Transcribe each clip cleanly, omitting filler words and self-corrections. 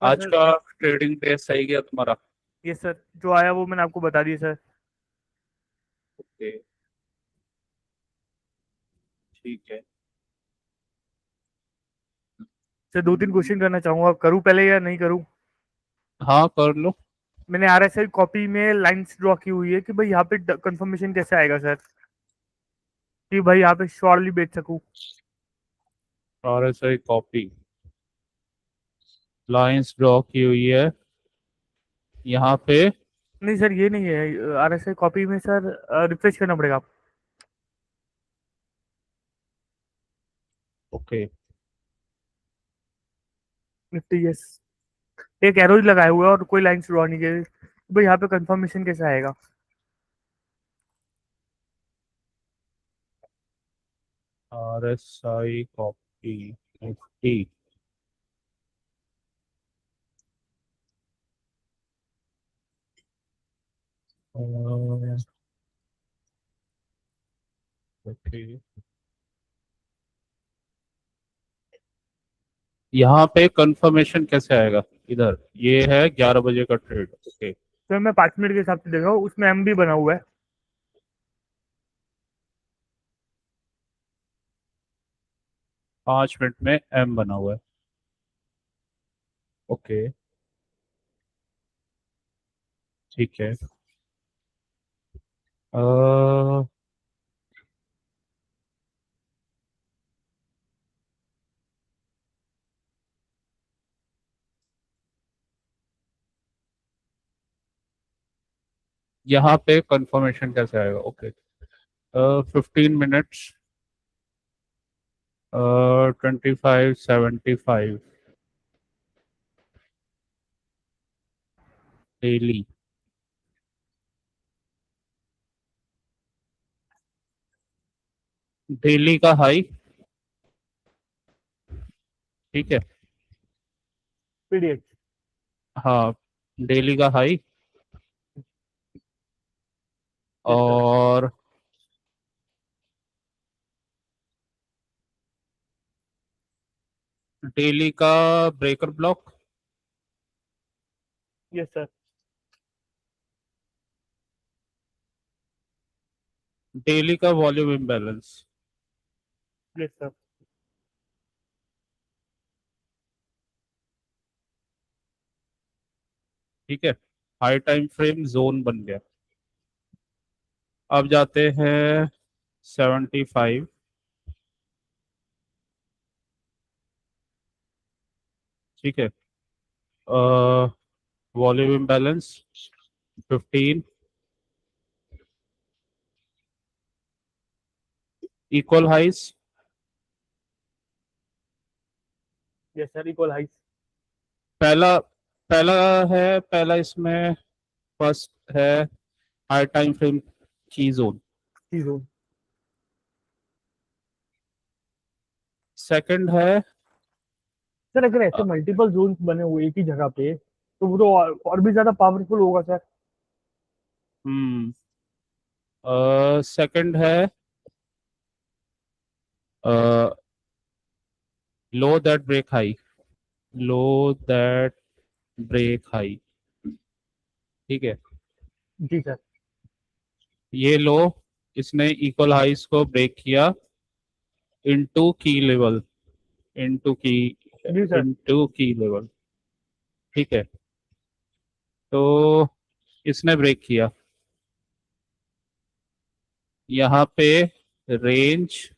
हाँ आज सर। का ट्रेडिंग डे सही गया तुम्हारा? ये सर जो आया वो मैंने आपको बता दिया सर। ओके, ठीक है। सर दो तीन क्वेश्चन करना चाहूंगा, करूँ पहले या नहीं करूँ? हाँ, कर लो। मैंने आरएसआई कॉपी में लाइंस ड्रॉ की हुई है कि भाई यहाँ पे कंफर्मेशन कैसे आएगा सर, कि भाई यहाँ पे श्योरली बेच सकूँ। RSI कॉपी लाइंस ड्रॉ की हुई है यहाँ पे। नहीं सर ये नहीं है आरएसआई कॉपी में सर, रिफ्रेश करना पड़ेगा आप। ओके। निफ्टी यस, एक एरोज लगाए हुए हैं और कोई लाइंस ड्रॉ नहीं किए, भाई यहाँ पे कंफर्मेशन कैसे आएगा? RSI copy Nifty. ओके, यहाँ पे कंफर्मेशन कैसे आएगा? इधर ये है 11 बजे का ट्रेड। ओके। सर मैं 5 मिनट के हिसाब से देख रहा हूँ, उसमें एम भी बना हुआ है। 5 मिनट में M बना हुआ है। ओके, ठीक है। अ, यहाँ पे कंफर्मेशन कैसे आएगा? ओके। 15 मिनट्स। 2575 डेली। डेली का हाई। ठीक है। पीडीएफ। हाँ, डेली का हाई। Yes sir. और डेली का breaker block. Yes sir. Daily का वॉल्यूम इम्बैलेंस। Yes sir. ठीक है। हाई टाइम फ्रेम जोन बन गया। अब जाते हैं 75। ठीक है। Volume imbalance 15। Equal highs. Yes sir equal highs. पहला पहला है, पहला इसमें फर्स्ट है हाई टाइम फ्रेम की जोन। चीज हो। सेकंड है सर अगर ऐसे मल्टीपल जोन्स बने हुए एक ही जगह पे तो वो तो और भी ज्यादा पावरफुल होगा सर। हम्म सेकंड है low that break high. Low that break high. ठीक है। जी सर। ये लो, इसने इक्वल हाइस को ब्रेक किया इनटू की लेवल। इनटू की जी सर। इनटू की लेवल। ठीक है। तो इसने ब्रेक किया यहाँ पे रेंज।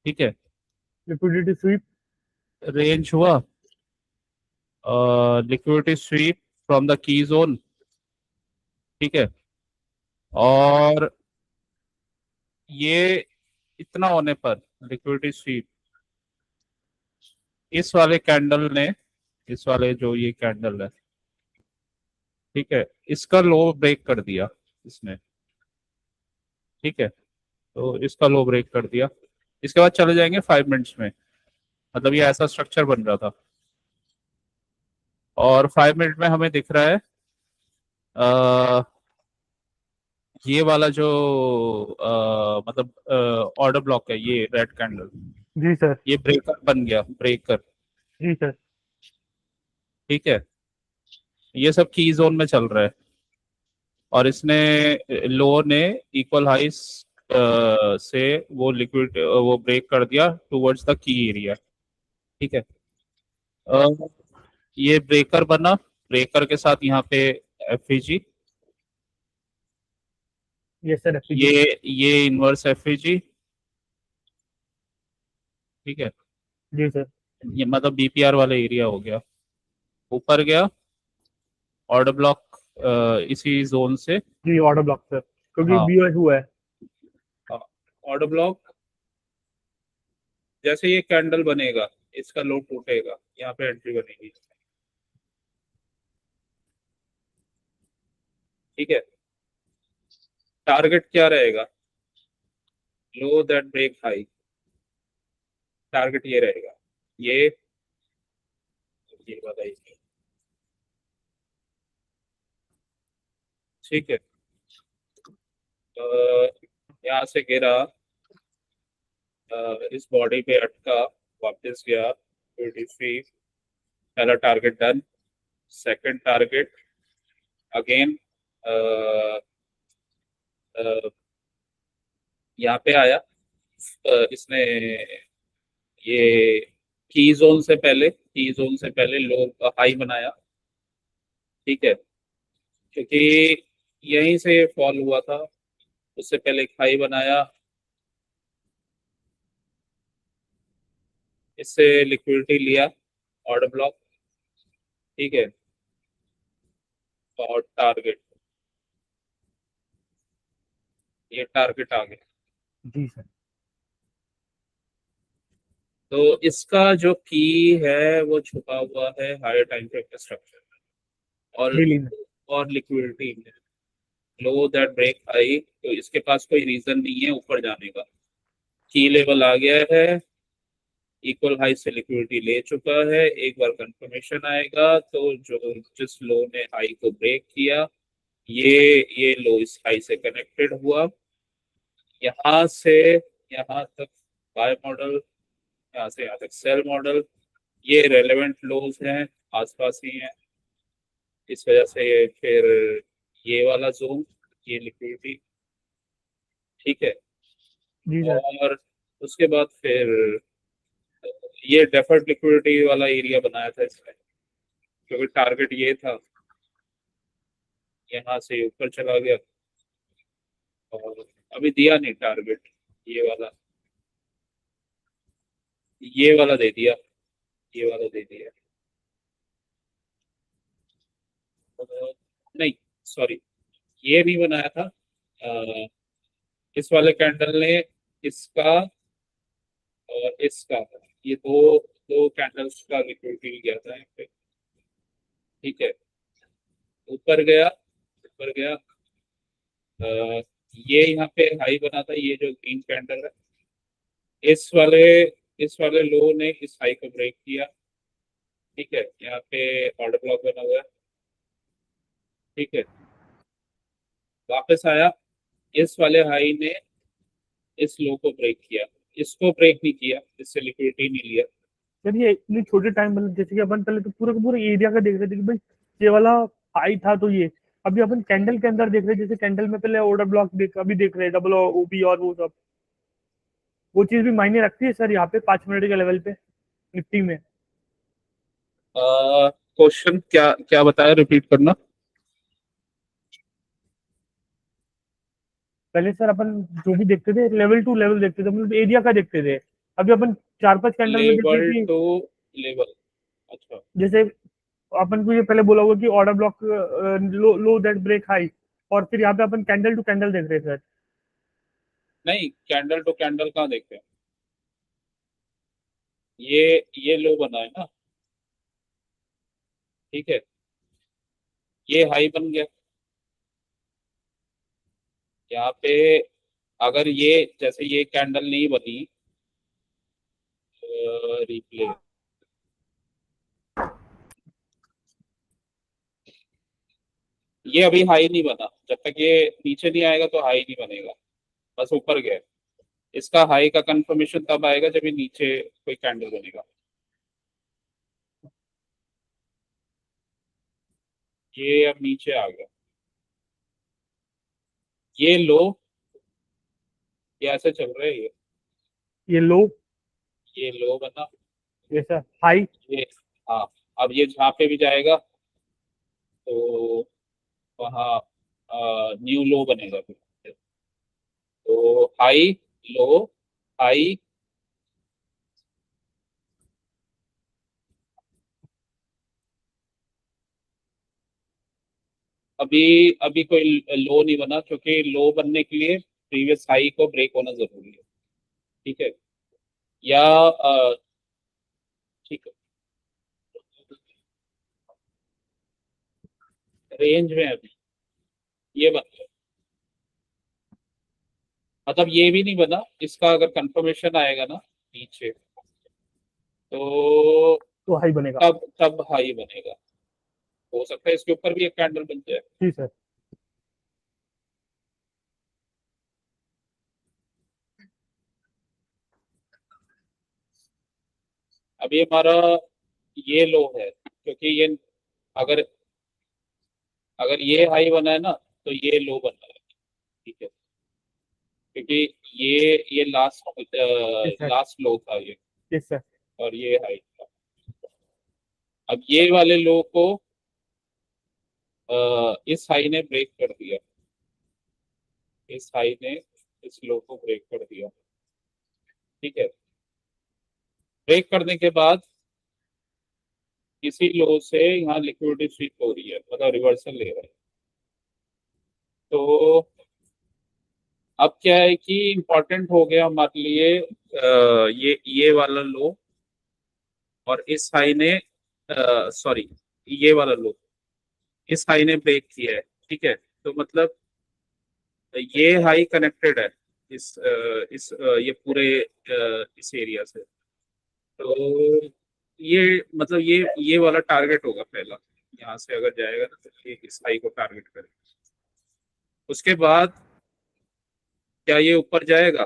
ठीक है। Liquidity SVEEP. रेंज हुआ liquidity SVEEP from the key zone. ठीक है। और ये इतना होने पर लिक्विडिटी स्वीप इस वाले कैंडल ने, इस वाले जो ये कैंडल है, ठीक है, इसका लो ब्रेक कर दिया इसने। ठीक है। तो इसका लो ब्रेक कर दिया। इसके बाद चले जाएंगे 5 मिनट्स में। मतलब ये ऐसा स्ट्रक्चर बन रहा था और 5 मिनट में हमें दिख रहा है आ, ये वाला जो मतलब ऑर्डर ब्लॉक है, ये रेड कैंडल, जी सर। ये ब्रेकर बन गया, ब्रेकर। जी सर। ठीक है, ये सब की जोन में चल रहा है और इसने लो ने इक्वल हाइस से वो लिक्विड वो ब्रेक कर दिया टुवर्ड्स द की एरिया। ठीक है, अ, ये ब्रेकर बना, ब्रेकर के साथ यहाँ पे एफ यस सर, एफपीजी। ये इनवर्स एफ। ठीक है, जी सर। ये मतलब बीपीआर वाला एरिया हो गया। ऊपर गया ऑर्डर ब्लॉक इसी जोन से। जी ऑर्डर ब्लॉक सर, क्योंकि हाँ, बीओएस हुआ है। ऑर्डर ब्लॉक जैसे ये कैंडल बनेगा इसका लो टूटेगा, यहाँ पे एंट्री बनेगी। ठीक है, टारगेट क्या रहेगा? लो दैट ब्रेक हाई, टारगेट ये रहेगा, ये बताइए। ठीक है, यहाँ से गिरा, इस बॉडी पे अटका, वापस गया 23, पहला target done. Second target again यहाँ पे आया, इसने ये की जोन से पहले लो हाई बनाया। ठीक है, क्योंकि यहीं से फॉल हुआ था, उससे पहले एक हाई बनाया, इससे लिक्विडिटी लिया, ऑर्डर ब्लॉक। ठीक है, और टारगेट, ये टारगेट आ गया। जी सर। तो इसका जो की है वो छुपा हुआ है हायर टाइम फ्रेम स्ट्रक्चर और डेली में। लिक्विडिटी में। लो दैट ब्रेक हाई, तो इसके पास कोई रीजन नहीं है ऊपर जाने का, की लेवल आ गया है, इक्वल हाई से लिक्विडिटी ले चुका है। एक बार कंफर्मेशन आएगा तो जो जिस लो ने हाई को ब्रेक किया, ये ये लो इस हाई से कनेक्टेड हुआ, यहाँ से यहाँ तक बाय मॉडल, यहाँ से यहाँ तक सेल मॉडल, ये रेलेवेंट लोज हैं, आसपास ही हैं। इस वजह से फिर ये वाला जोन, ये लिक्विडिटी। ठीक है, जी सर। और उसके बाद फिर ये डेफर्ड लिक्विडिटी वाला एरिया बनाया था इसमें, क्योंकि टारगेट ये था, यहाँ से ऊपर चला गया और अभी दिया नहीं टारगेट, ये वाला ये वाला दे दिया, ये वाला दे दिया। नहीं, सॉरी, ये नहीं बनाया था। इस वाले कैंडल ने इसका और इसका, ये दो दो कैंडल्स का लिक्विडिटी गया था यहाँ पे। ठीक है, ऊपर गया, ऊपर गया, अ, ये यहाँ पे हाई बना था, ये जो ग्रीन कैंडल है, इस वाले इस वाले लो ने इस हाई को ब्रेक किया। ठीक है, यहाँ पे ऑर्डर ब्लॉक बना हुआ है। ठीक है, वापस आया, इस वाले हाई ने इस लो को ब्रेक किया, इसको ब्रेक नहीं किया, इससे लिक्विडिटी नहीं लिया। सर ये इतने छोटे टाइम, मतलब जैसे कि अपन पहले तो पूरा का पूरा एरिया का देख रहे थे कि भाई ये वाला हाई था तो ये, अभी अपन कैंडल के अंदर देख रहे हैं, जैसे कैंडल में पहले ऑर्डर ब्लॉक देख अभी देख रहे हैं, डबल ओबी और वो सब, वो चीज भी मायने रखती है सर यहाँ पे 5 मिनट के लेवल पे निफ्टी में। क्वेश्चन क्या क्या बताया, रिपीट करना। पहले सर अपन जो भी देखते थे लेवल टू लेवल देखते थे, मतलब एरिया का देखते थे। अभी अपन 4-5 कैंडल में देख रहे लेवल हैं कि टू लेवल, अच्छा। जैसे अपन को ये पहले बोला होगा कि ऑर्डर ब्लॉक लो लो दैट ब्रेक हाई, और फिर यहाँ पे अपन कैंडल टू कैंडल देख रहे हैं सर। नहीं, कैंडल टू कैंडल कहाँ देखते हैं, ये लो बना है ना। ठीक है, ये हाई बन गया यहाँ पे। अगर ये जैसे ये कैंडल नहीं बनी, रिप्ले, ये अभी हाई नहीं बना, जब तक ये नीचे नहीं आएगा तो हाई नहीं बनेगा, बस ऊपर गया। इसका हाई का कंफर्मेशन तब आएगा जब ये नीचे कोई कैंडल बनेगा। ये अब नीचे आ गया, ये लो, ये ऐसे चल रहा है ये लो, ये लो बना, ये सर हाई, ये, हाँ, अब ये जहाँ पे भी जाएगा तो वहाँ न्यू लो बनेगा फिर। तो हाई, लो, हाई, अभी अभी कोई लो नहीं बना, क्योंकि लो बनने के लिए प्रीवियस हाई को ब्रेक होना जरूरी है। ठीक है, या ठीक है, रेंज में अभी ये बन गया, मतलब ये भी नहीं बना, इसका अगर कंफर्मेशन आएगा ना नीचे, तो तो हाई बनेगा। तब तब हाई बनेगा। हो सकता है इसके ऊपर भी एक कैंडल बन जाए। जी सर। अभी हमारा ये लो है, क्योंकि ये अगर अगर ये हाई बना है ना, तो ये लो बना है। ठीक है, क्योंकि ये लास्ट जी सर। लास्ट लो था ये, जी सर। और ये हाई था। अब ये वाले लो को इस हाई ने ब्रेक कर दिया, इस हाई ने इस लो को ब्रेक कर दिया। ठीक है, ब्रेक करने के बाद इसी लो से यहाँ लिक्विडिटी स्वीप हो रही है, मतलब रिवर्सल ले रहा है। तो अब क्या है कि इम्पोर्टेंट हो गया हमारे लिए ये वाला लो, और इस हाई ने, सॉरी, ये वाला लो, इस हाई ने ब्रेक किया है। ठीक है, तो मतलब ये हाई कनेक्टेड है ये पूरे इस एरिया से। तो ये मतलब ये वाला टारगेट होगा पहला, यहाँ से अगर जाएगा ना तो ये इस हाई को टारगेट करेगा। उसके बाद क्या ये ऊपर जाएगा?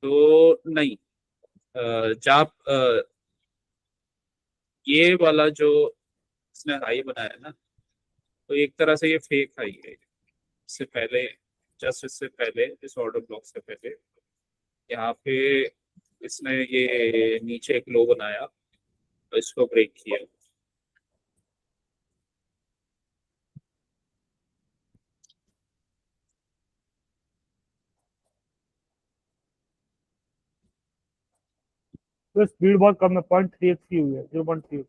तो नहीं, जब ये वाला जो इसने हाई बनाया ना, तो एक तरह से ये फेक हाई है। इससे पहले, जस्ट इससे पहले, इस ऑर्डर ब्लॉक से पहले यहाँ पे इसने ये नीचे एक लो बनाया, तो इसको ब्रेक किया। तो स्पीड बहुत कम है, 0.3x की हुई है, 0.3x।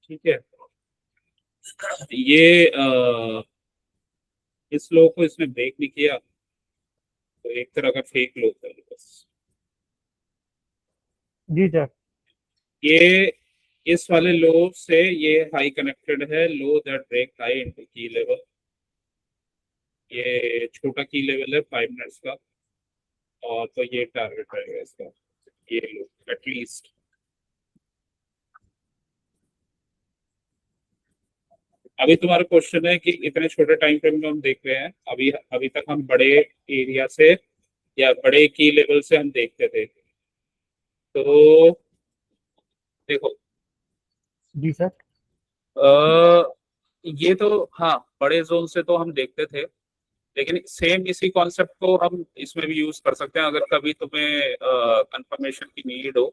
ठीक है, ये इस लो को इसने ब्रेक नहीं किया, तो एक तरह का फेक लो था ये बस। जी सर। ये इस वाले लो से ये हाई कनेक्टेड है, low that break high into की लेवल। ये छोटा की लेवल है 5 मिनट्स का, और तो ये टारगेट रहेगा इसका, ये लो एटलीस्ट। अभी तुम्हारा क्वेश्चन है कि इतने छोटे टाइम फ्रेम में हम देख रहे हैं, अभी अभी तक हम बड़े एरिया से या बड़े की लेवल से हम देखते थे। तो देखो, जी सर। ये तो हाँ, बड़े जोन से तो हम देखते थे, लेकिन सेम इसी कॉन्सेप्ट को हम इसमें भी यूज कर सकते हैं। अगर कभी तुम्हें कंफर्मेशन की नीड हो,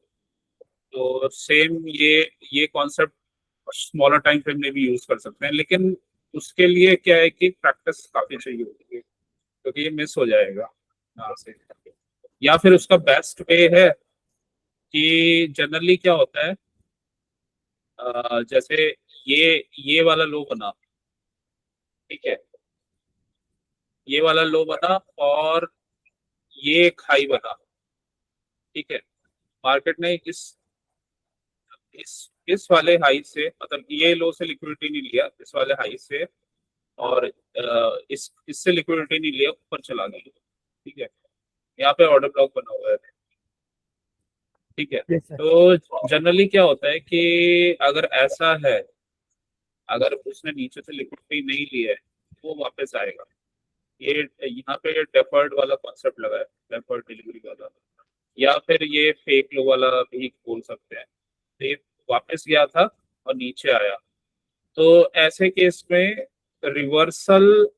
तो सेम ये कॉन्सेप्ट स्मॉलर टाइम फ्रेम में भी यूज कर सकते हैं, लेकिन उसके लिए क्या है कि प्रैक्टिस काफी चाहिए होती है, क्योंकि ये मिस हो जाएगा यहाँ से। या फिर उसका बेस्ट वे है कि जनरली क्या होता है, जैसे ये वाला लो बना, ठीक है, ये वाला लो बना, और ये एक हाई बना। ठीक है, मार्केट ने इस वाले हाई से, मतलब ये लो से लिक्विडिटी नहीं लिया, इस वाले हाई से, और इस इससे लिक्विडिटी नहीं लिया, ऊपर चला गया। ठीक है, यहाँ पे ऑर्डर ब्लॉक बना हुआ है। ठीक है। Yes sir. तो जनरली क्या होता है कि अगर ऐसा है, अगर उसने नीचे से लिक्विडिटी नहीं लिया है वो वापस आएगा। ये यहाँ पे डेफर्ड वाला कॉन्सेप्ट लगा है, डेफर्ड डिलीवरी वाला, या फिर ये फेक लो वाला भी बोल सकते हैं। तो ये वापस गया था और नीचे आया, तो ऐसे केस में रिवर्सल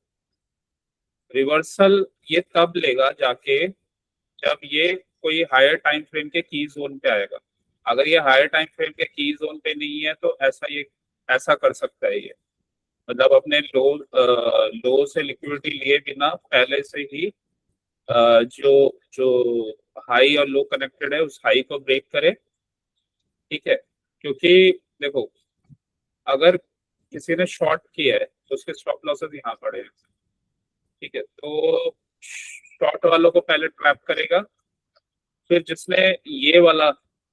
रिवर्सल ये तब लेगा जाके जब ये कोई हायर टाइम फ्रेम के की जोन पे आएगा। अगर ये हायर टाइम फ्रेम के की जोन पे नहीं है तो ऐसा कर सकता है ये, मतलब अपने लो से लिक्विडिटी लिए बिना पहले से ही जो जो हाई और लो कनेक्टेड है उस हाई को ब्रेक करे। ठीक है, क्योंकि देखो अगर किसी ने शॉर्ट किया है तो उसके स्टॉप लॉसेस यहाँ पड़े हैं। ठीक है, तो शॉर्ट वालों को पहले ट्रैप करेगा, फिर जिसने ये वाला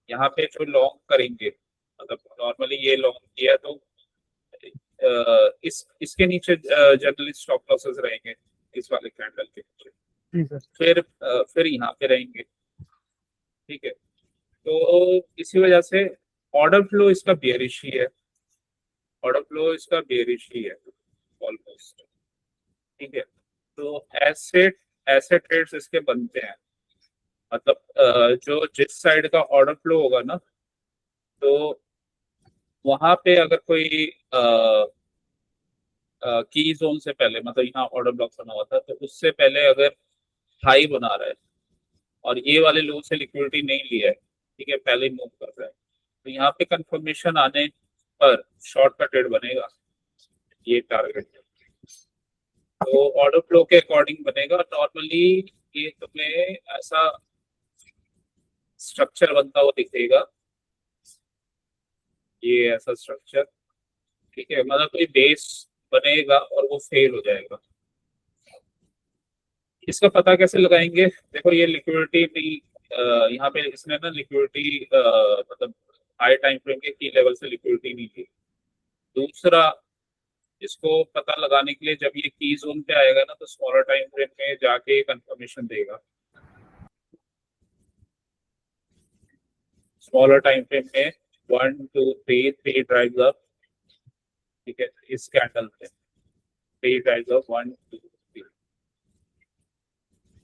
यहाँ पे जो लॉन्ग करेंगे, मतलब नॉर्मली ये लॉन्ग किया तो इसके नीचे जनरली स्टॉप लॉसेस रहेंगे, इस वाले कैंडल के नीचे, जी सर। फिर यहाँ पे रहेंगे। ठीक है, तो इसी वजह से ऑर्डर फ्लो इसका बेयरिश ही है, ऑर्डर फ्लो इसका बेयरिश ही है ऑलमोस्ट। ठीक है, तो ऐसे ऐसे ट्रेड्स इसके बनते हैं, मतलब जो जिस साइड का ऑर्डर फ्लो होगा ना, तो वहां पे अगर कोई की जोन से पहले, मतलब यहाँ ऑर्डर ब्लॉक बना हुआ था तो उससे पहले अगर हाई बना रहा है और ये वाले लो से लिक्विडिटी नहीं लिया है, ठीक है, पहले मूव कर रहा है, तो यहाँ पे कंफर्मेशन आने पर शॉर्ट का ट्रेड बनेगा, ये टारगेट। तो ऑर्डर फ्लो के अकॉर्डिंग बनेगा नॉर्मली। ये तुम्हें ऐसा स्ट्रक्चर बनता हुआ दिखेगा, ये ऐसा स्ट्रक्चर। ठीक है, मतलब कोई बेस बनेगा और वो फेल हो जाएगा। इसका पता कैसे लगाएंगे? देखो ये लिक्विडिटी भी यहाँ पे इसने ना लिक्विडिटी मतलब हाई टाइम फ्रेम के की लेवल से लिक्विडिटी नहीं ली। दूसरा, इसको पता लगाने के लिए जब ये की जोन पे आएगा ना तो स्मॉलर टाइम फ्रेम में जाके कंफर्मेशन देगा, स्मॉलर टाइम फ्रेम में 1 2 3 ड्राइव्स अप। ठीक है, इस कैंडल में 3 ड्राइव्स अप, 1 2 3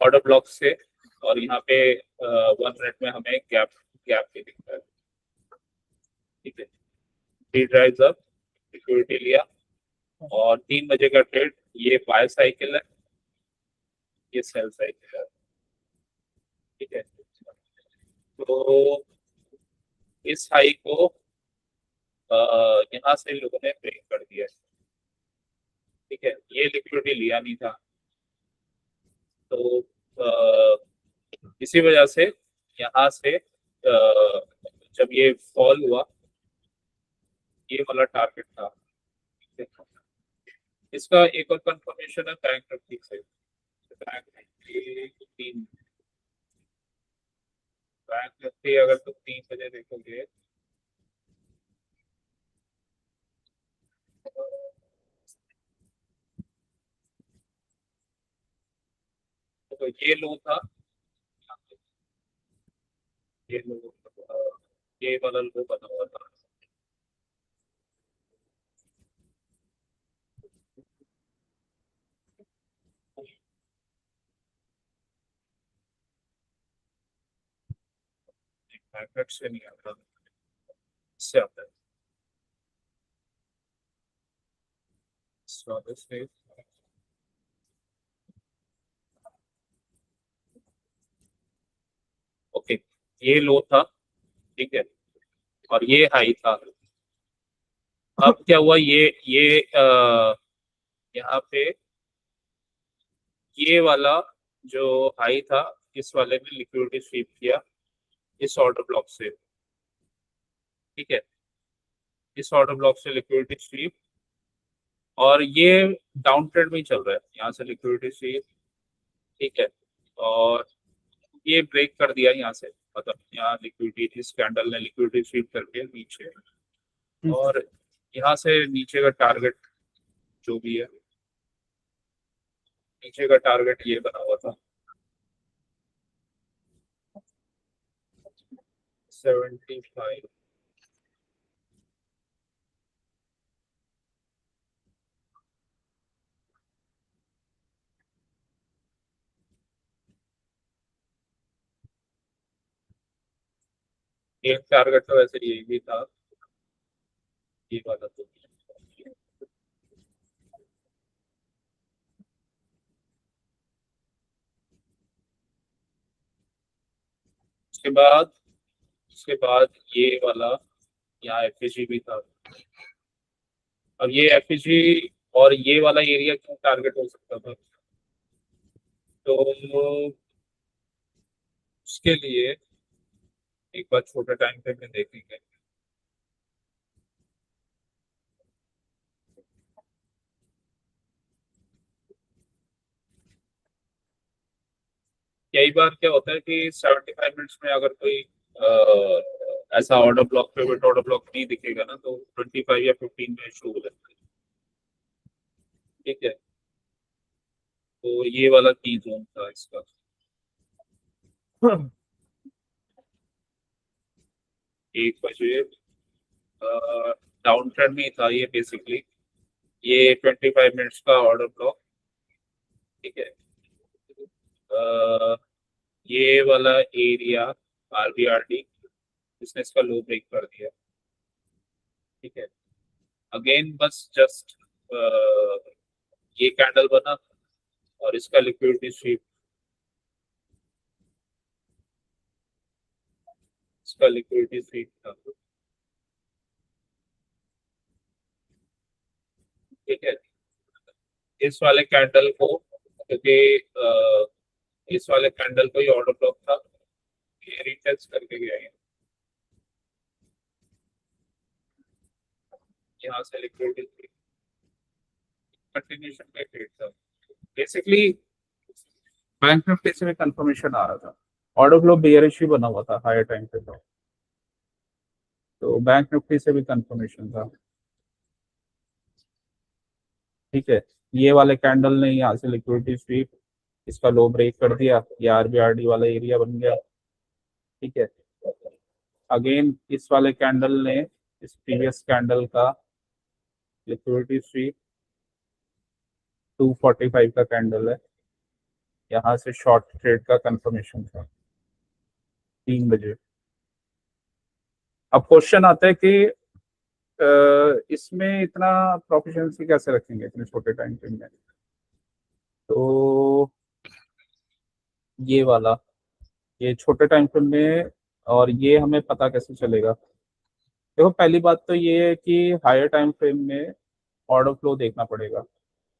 ऑर्डर ब्लॉक से, और यहाँ पे 1 मिनट में हमें गैप गैप भी दिखता है। ठीक है, 3 ड्राइव्स अप, सिक्योरिटी लिया, और 3 बजे का ट्रेड, ये बाय साइकिल है, ये सेल साइकिल है। ठीक है, तो इस हाई को यहाँ से लोगों ने ब्रेक कर दिया है। ठीक है, ये लिक्विडिटी लिया नहीं था, तो इसी वजह से यहाँ से जब ये फॉल हुआ, ये वाला टारगेट था। ठीक है? इसका एक और कंफर्मेशन है बैंक निफ्टी से। बैंक निफ्टी 3, बैंक निफ्टी अगर तुम 3 बजे देखोगे तो ये लो था, ये लो, ये वाला लो बना हुआ था। बैंक से नहीं आता, इससे आता है। स्वागत से ओके, ये लो था। ठीक है, और ये हाई था। अब क्या हुआ, ये यहाँ पे ये वाला जो हाई था, इस वाले ने लिक्विडिटी स्वीप किया इस ऑर्डर ब्लॉक से। ठीक है, इस ऑर्डर ब्लॉक से लिक्विडिटी स्वीप, और ये डाउन ट्रेंड में ही चल रहा है, यहाँ से लिक्विडिटी स्वीप। ठीक है, और ये ब्रेक कर दिया यहाँ से, मतलब यहाँ लिक्विडिटी, इस कैंडल ने लिक्विडिटी स्वीप करके नीचे, जी सर। और यहाँ से नीचे का टारगेट जो भी है, नीचे का टारगेट ये बना हुआ था। 75। एक टारगेट तो वैसे यही भी था, ये वाला तो। उसके बाद उसके बाद ये वाला, यहाँ एफईजी भी था। अब ये एफईजी और ये वाला एरिया क्यों टारगेट हो सकता था, तो उसके लिए एक बार छोटे टाइम पे में देखेंगे। कई बार क्या होता है कि 75 मिनट्स में अगर कोई ऐसा order block, pivot order block नहीं दिखेगा ना, तो 25 या 15 में शो हो जाता है। ठीक है, तो ये वाला की जोन था इसका। 1 बजे डाउन ट्रेंड में था ये बेसिकली, ये 25 मिनट्स का ऑर्डर ब्लॉक। ठीक है, अ, ये वाला एरिया आरबीआरडी, इसने इसका लो ब्रेक कर दिया। ठीक है, अगेन बस जस्ट ये कैंडल बना और इसका लिक्विडिटी स्वीप, इसका लिक्विडिटी स्वीप था। ठीक है, इस वाले कैंडल को, क्योंकि इस वाले कैंडल को ये ऑर्डर ब्लॉक था, ये रिटेस्ट करके गया है। यहाँ से लिक्विडिटी कंटिन्यूशन में ट्रेड था बेसिकली। बैंक निफ्टी से भी कंफर्मेशन आ रहा था, ऑर्डर फ्लो बेयरिश ही बना हुआ था हायर टाइम पे, तो बैंक निफ्टी से भी कंफर्मेशन था। ठीक है, ये वाले कैंडल ने यहाँ से लिक्विडिटी स्वीप, इसका लो ब्रेक कर दिया, ये आरबीआरडी वाला एरिया बन गया। ठीक है, अगेन इस वाले कैंडल ने इस प्रीवियस कैंडल का लिक्विडिटी स्वीप, 245 का कैंडल है, यहाँ से शॉर्ट ट्रेड का कंफर्मेशन था 3 बजे। अब क्वेश्चन आता है कि इसमें इतना प्रोफिशिएंसी कैसे रखेंगे इतने छोटे टाइम फ्रेम में, तो ये वाला, ये छोटे टाइम फ्रेम में, और ये हमें पता कैसे चलेगा। देखो पहली बात तो ये है कि हायर टाइम फ्रेम में ऑर्डर फ्लो देखना पड़ेगा।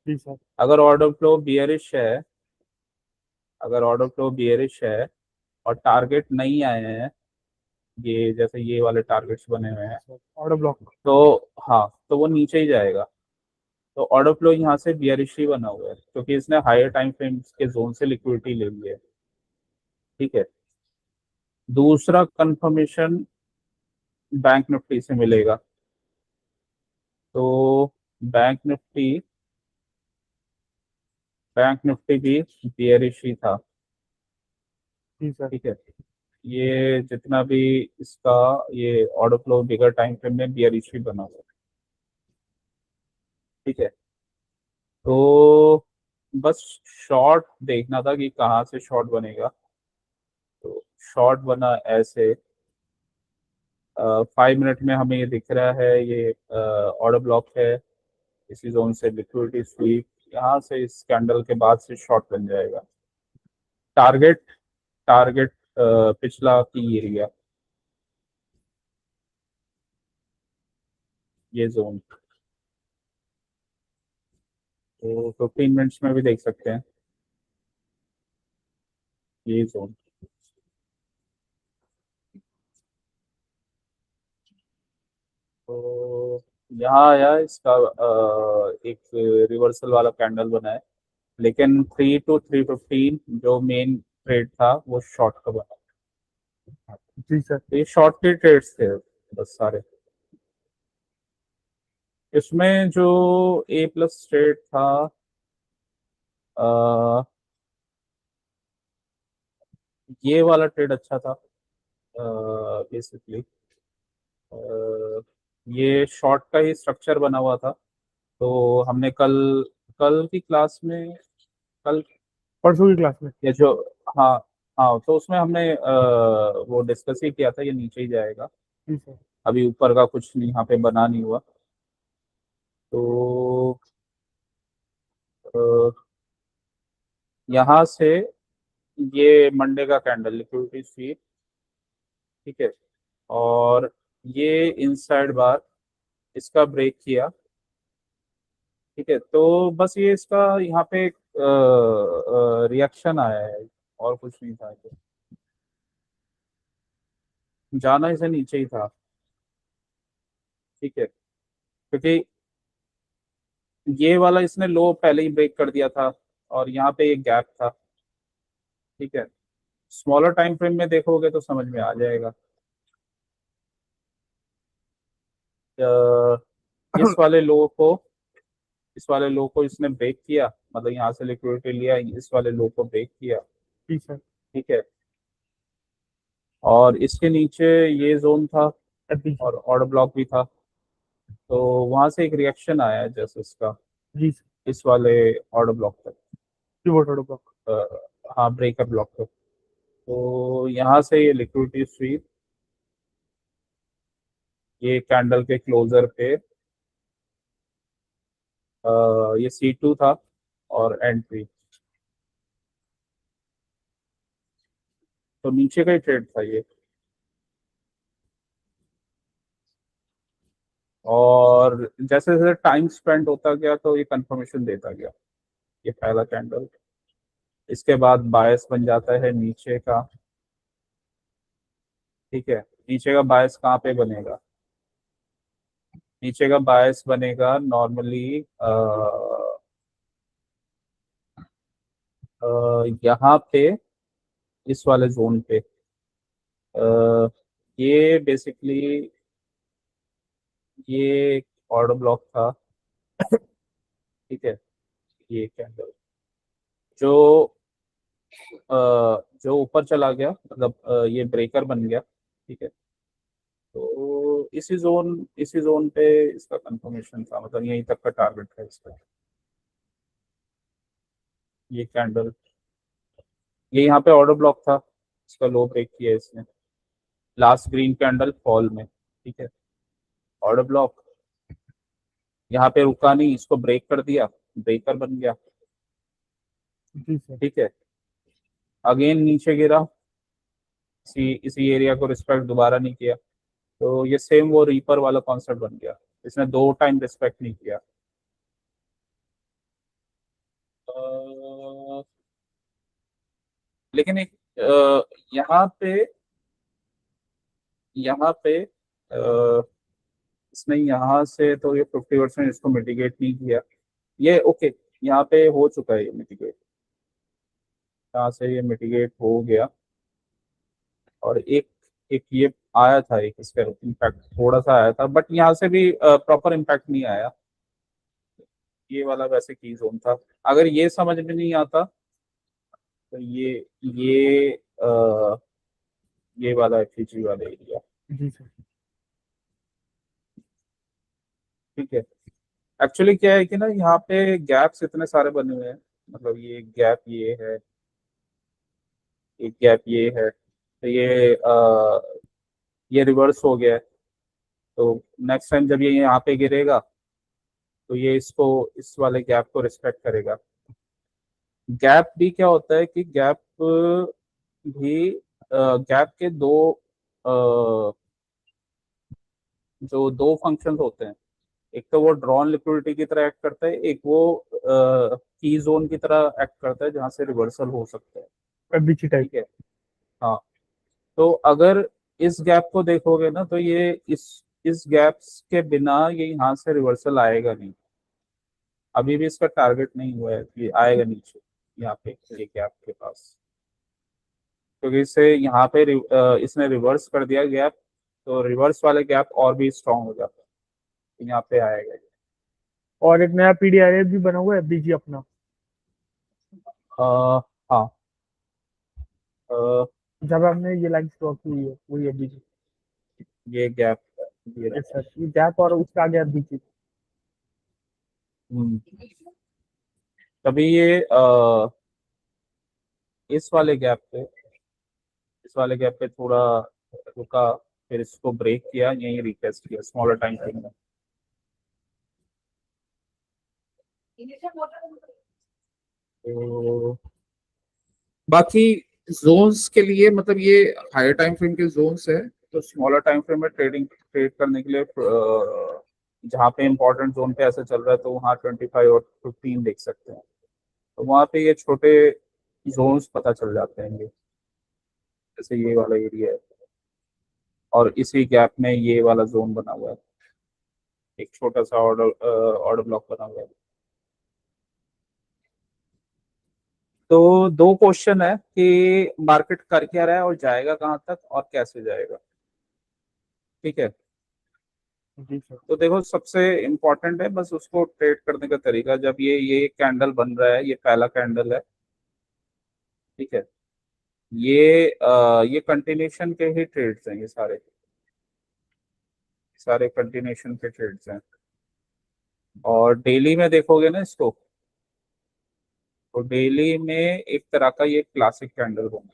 जी सर। अगर ऑर्डर फ्लो बियरिश है, अगर ऑर्डर फ्लो बियरिश है और टारगेट नहीं आए हैं, ये जैसे ये वाले टारगेट्स बने हुए हैं, ऑर्डर ब्लॉक। तो हाँ, तो वो नीचे ही जाएगा। तो ऑर्डर फ्लो यहाँ से बियरिश ही बना हुआ है, क्योंकि इसने हायर टाइम फ्रेम्स के जोन से लिक्विडिटी ले ली है। ठीक है, दूसरा कंफर्मेशन बैंक निफ्टी से मिलेगा, तो बैंक निफ्टी बैंक निफ्टी भी बियरिश ही था। जी सर। ठीक है, ये जितना भी इसका ये ऑर्डर फ्लो बिगर टाइम फ्रेम में बियरिश ही बना हुआ है। ठीक है, तो बस शॉर्ट देखना था कि कहाँ से शॉर्ट बनेगा, तो शॉर्ट बना ऐसे 5 मिनट में हमें ये दिख रहा है, ये ऑर्डर ब्लॉक है, इसी जोन से लिक्विडिटी स्वीप, यहाँ से इस कैंडल के बाद से शॉर्ट बन जाएगा। टारगेट टारगेट पिछला की एरिया, ये जोन, तो 15 मिनट्स में भी देख सकते हैं ये जोन। तो यहाँ आया इसका एक रिवर्सल वाला कैंडल बना है, लेकिन 3 to 3:15 जो मेन ट्रेड था वो शॉर्ट का बना। जी सर। तो ये शॉर्ट के ट्रेड्स थे बस सारे। इसमें जो ए प्लस ट्रेड था, अ, ये वाला ट्रेड अच्छा था, बेसिकली ये शॉर्ट का ही स्ट्रक्चर बना हुआ था। तो हमने कल कल की क्लास में, कल परसों की क्लास में। ये जो, हाँ हाँ, तो उसमें हमने वो डिस्कस ही किया था, ये नीचे ही जाएगा। जी सर। अभी ऊपर का कुछ नहीं यहाँ पे बना नहीं हुआ। तो अ, यहाँ से ये मंडे का कैंडल लिक्विडिटी स्वीप, ठीक है, और ये इनसाइड बार इसका ब्रेक किया, ठीक है। तो बस ये इसका यहाँ पे रिएक्शन आया है, और कुछ नहीं था। जाना इसे नीचे ही था, ठीक है, क्योंकि ये वाला इसने लो पहले ही ब्रेक कर दिया था, और यहाँ पे एक गैप था, ठीक है। स्मॉलर टाइम फ्रेम में देखोगे तो समझ में आ जाएगा। अ, इस वाले लो को इस वाले लो को इसने ब्रेक किया, मतलब यहाँ से लिक्विडिटी लिया, इस वाले लो को ब्रेक किया, जी सर। ठीक है। और इसके नीचे ये जोन था, एफबीजी। और ऑर्डर ब्लॉक भी था। तो वहां से एक रिएक्शन आया जैसे इसका, जी सर। इस वाले ऑर्डर ब्लॉक तक, पिवट ऑर्डर ब्लॉक। हाँ, ब्रेकर ब्लॉक तक। तो यहाँ से ये लिक्विडिटी स्वीप, ये कैंडल के क्लोजर पे ये C2 था, और एंट्री तो नीचे का ही ट्रेड था ये। और जैसे जैसे टाइम स्पेंड होता गया तो ये कंफर्मेशन देता गया, ये पहला कैंडल। इसके बाद बायस बन जाता है नीचे का, ठीक है। नीचे का बायस कहाँ पे बनेगा? नीचे का बायस बनेगा नॉर्मली यहाँ पे, इस वाले जोन पे। ये बेसिकली ये ऑर्डर ब्लॉक था, ठीक है। ये कैंडल जो जो ऊपर चला गया, मतलब ये ब्रेकर बन गया, ठीक है। तो इसी जोन पे इसका कंफर्मेशन था, मतलब यहीं तक का टारगेट है इसका। ये कैंडल, ये यहाँ पे ऑर्डर ब्लॉक था, इसका लो ब्रेक किया इसने, लास्ट ग्रीन कैंडल फॉल में, ठीक है। ऑर्डर ब्लॉक यहाँ पे रुका नहीं, इसको ब्रेक कर दिया, ब्रेकर बन गया, जी सर। ठीक है। अगेन नीचे गिरा, इसी एरिया को रिस्पेक्ट दोबारा नहीं किया, तो ये सेम वो रीपर वाला कॉन्सेप्ट बन गया, इसने 2 टाइम रिस्पेक्ट नहीं किया। अ, लेकिन एक यहाँ पे यहाँ पे इसने यहाँ से तो ये 50% इसको मिटिगेट नहीं किया, ये ओके। यहाँ पे हो चुका है ये मिटिगेट, यहाँ से ये मिटिगेट हो गया। और एक एक ये आया था, एक इसका इम्पैक्ट थोड़ा सा आया था, बट यहाँ से भी प्रॉपर इम्पैक्ट नहीं आया। ये वाला वैसे की जोन था, अगर ये समझ में नहीं आता तो अ, ये वाला FG वाला एरिया, जी सर। ठीक है। एक्चुअली क्या है कि ना, यहाँ पे गैप्स इतने सारे बने हुए हैं, मतलब ये गैप ये है, एक गैप ये है, तो ये रिवर्स हो गया है। तो नेक्स्ट टाइम जब ये यहाँ पे गिरेगा तो ये इसको, इस वाले गैप को रिस्पेक्ट करेगा। गैप भी क्या होता है कि गैप भी गैप के जो दो फंक्शंस होते हैं, एक तो वो ड्रॉन लिक्विडिटी की तरह एक्ट करता है, एक वो की जोन की तरह एक्ट करता है जहां से रिवर्सल हो सकता है, एफबीजी टाइप। ठीक है। हाँ, तो अगर इस गैप को देखोगे ना, तो ये इस गैप्स के बिना ये यहाँ से रिवर्सल आएगा नहीं, अभी भी इसका टारगेट नहीं हुआ है कि आएगा नीचे यहाँ पे ये गैप के पास, क्योंकि इससे यहाँ पे इसने रिवर्स कर दिया गैप, तो रिवर्स वाले गैप और भी स्ट्रांग हो जाता है, यहाँ पे आएगा। और एक नया पीडीआरएफ भी बना हुआ है एफबीजी अपना। हाँ, जब हमने ये लाइन ड्रॉ की हुई है वही अभी की। ये गैप, ये यस सर, ये गैप और उसके आगे अभी की। हम्म, तभी ये इस वाले गैप पे, इस वाले गैप पे थोड़ा रुका, फिर इसको ब्रेक किया, यही रिटेस्ट किया स्मॉलर टाइम फ्रेम में। तो बाकी जोन्स के लिए मतलब ये हायर टाइम फ्रेम के जोन्स है, तो स्मॉलर टाइम फ्रेम में ट्रेड करने के लिए जहाँ पे इंपॉर्टेंट जोन पे ऐसे चल रहा है तो वहाँ 25 और 15 देख सकते हैं। तो वहाँ पे ये छोटे जोन्स पता चल जाते हैं, ये जैसे ये वाला एरिया है और इसी गैप में ये वाला जोन बना हुआ है, एक छोटा सा ऑर्डर ऑर्डर ब्लॉक बना हुआ है। तो दो क्वेश्चन है कि मार्केट कर क्या रहा है और जाएगा कहाँ तक और कैसे जाएगा। ठीक है, जी सर। तो देखो सबसे इम्पोर्टेंट है बस उसको ट्रेड करने का तरीका। जब ये कैंडल बन रहा है, ये पहला कैंडल है, ठीक है, ये कंटिन्यूशन के ही ट्रेड्स हैं, ये सारे सारे कंटिन्यूशन के ट्रेड्स हैं। और डेली में देखोगे ना इसको, तो डेली में एक तरह का ये क्लासिक कैंडल होगा।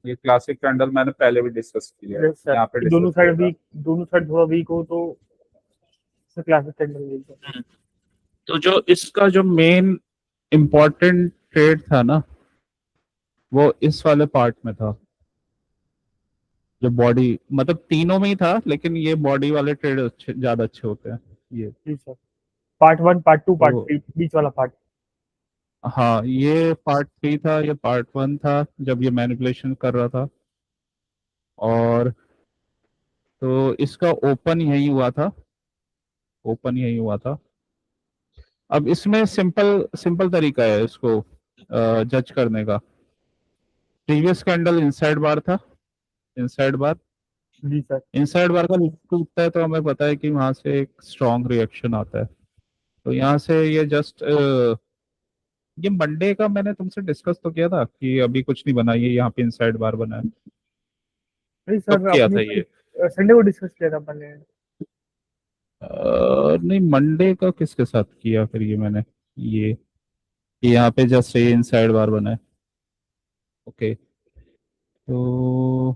ये क्लासिक कैंडल मैंने पहले भी डिस्कस किया है, यस सर, यहाँ पे कि डिस्कस किया था। दोनों साइड थोड़ा वीक हो तो क्लासिक टेंडर मिलता है। हम्म। तो जो इसका जो मेन इम्पोर्टेंट ट्रेड था ना, वो इस वाले पार्ट में था, जो बॉडी मतलब तीनों में ही था, लेकिन ये बॉडी वाले ट्रेड अच्छे, ज्यादा अच्छे होते हैं ये। जी सर, पार्ट 1, पार्ट 2, पार्ट तो 3, बीच वाला पार्ट। हाँ, ये पार्ट 3 था, ये पार्ट 1 था जब ये मैनिपुलेशन कर रहा था। और तो इसका ओपन यही हुआ था, ओपन यही हुआ था। अब इसमें सिंपल सिंपल तरीका है इसको जज करने का। प्रीवियस कैंडल इनसाइड बार था, इनसाइड बार, जी सर। इनसाइड बार का टूटता है तो हमें पता है कि वहां से एक स्ट्रॉन्ग रिएक्शन आता है। तो यहाँ से ये जस्ट ये मंडे का मैंने तुमसे डिस्कस तो किया था कि अभी कुछ नहीं बना, ये यहाँ पे इनसाइड बार बना है। नहीं कब सर, किया अपनी था ये? संडे को डिस्कस किया था मैंने। नहीं, मंडे का किसके साथ किया फिर ये मैंने, ये यहाँ पे जस्ट ये इनसाइड बार बना है। ओके, तो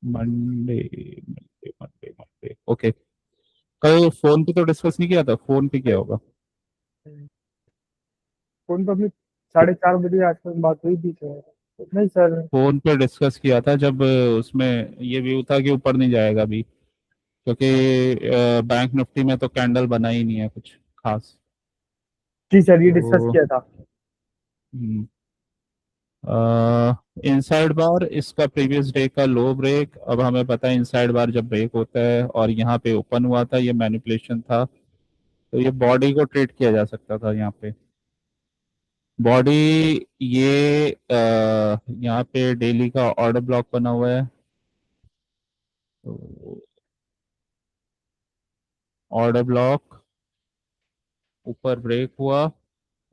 Monday Monday Monday Monday okay. कल फोन पे तो डिस्कस नहीं किया था, फोन पे किया होगा। फोन पर अपनी 4:30 बजे के आसपास बात हुई थी सर। नहीं सर। फोन पे डिस्कस किया था जब उसमें ये व्यू था कि ऊपर नहीं जाएगा अभी, क्योंकि बैंक निफ्टी में तो कैंडल बना ही नहीं है कुछ खास। जी सर, ये डिस्कस तो किया था। इनसाइड बार इसका प्रीवियस डे का लो ब्रेक, अब हमें पता है इनसाइड बार जब ब्रेक होता है और यहाँ पे ओपन हुआ था, ये मैनिपुलेशन था, तो ये बॉडी को ट्रेड किया जा सकता था यहाँ पे। बॉडी ये यहाँ पे डेली का ऑर्डर ब्लॉक बना हुआ है, तो ऑर्डर ब्लॉक ऊपर ब्रेक हुआ,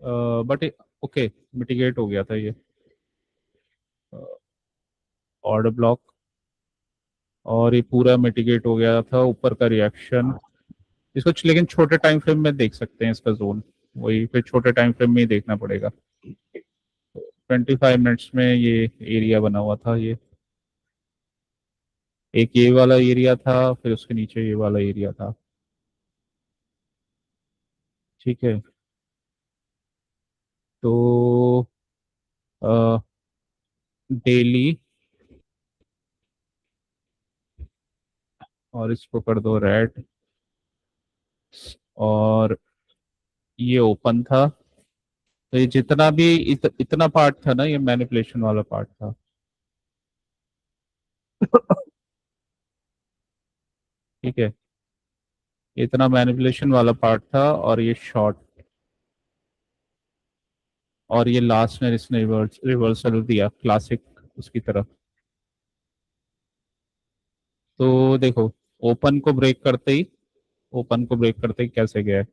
बट ओके, मिटिगेट हो गया था ये ऑर्डर ब्लॉक, और ये पूरा मिटिगेट हो गया था ऊपर का रिएक्शन। इसको लेकिन छोटे टाइम फ्रेम में देख सकते हैं इसका जोन, वही फिर छोटे टाइम फ्रेम में ही देखना पड़ेगा। 25 मिनट्स में ये एरिया बना हुआ था, ये एक ये वाला एरिया था, फिर उसके नीचे ये वाला एरिया था। ठीक है, तो डेली और इसको कर दो रेड, और ये ओपन था, तो ये जितना भी इतना पार्ट था ना, ये मैनिपुलेशन वाला पार्ट था। ठीक है, इतना मैनिपुलेशन वाला पार्ट था और ये शॉर्ट, और ये लास्ट में इसने रिवर्सल दिया क्लासिक उसकी तरफ। तो देखो, ओपन को ब्रेक करते ही, ओपन को ब्रेक करते ही कैसे गया है।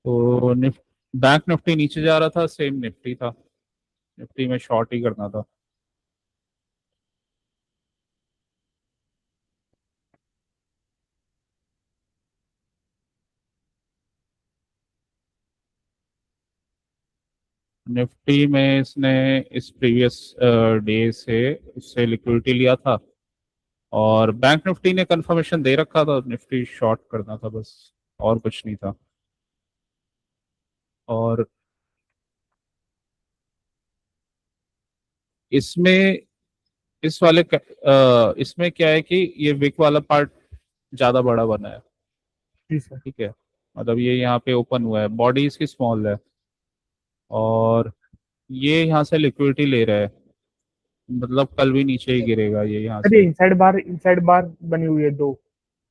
तो बैंक निफ्टी नीचे जा रहा था, सेम निफ्टी था, निफ्टी में शॉर्ट ही करना था। निफ्टी में इसने इस प्रीवियस डे से उससे लिक्विडिटी लिया था, और बैंक निफ्टी ने कंफर्मेशन दे रखा था, निफ्टी शॉर्ट करना था बस, और कुछ नहीं था। और इसमें इस वाले इसमें क्या है कि ये विक वाला पार्ट ज्यादा बड़ा बना है। जी सर। ठीक है, मतलब ये यहाँ पे ओपन हुआ है, बॉडी इसकी स्मॉल है, और ये यहाँ से लिक्विडिटी ले रहा है, मतलब कल भी नीचे ही गिरेगा ये यहाँ अरे से। इनसाइड बार बनी हुई है दो,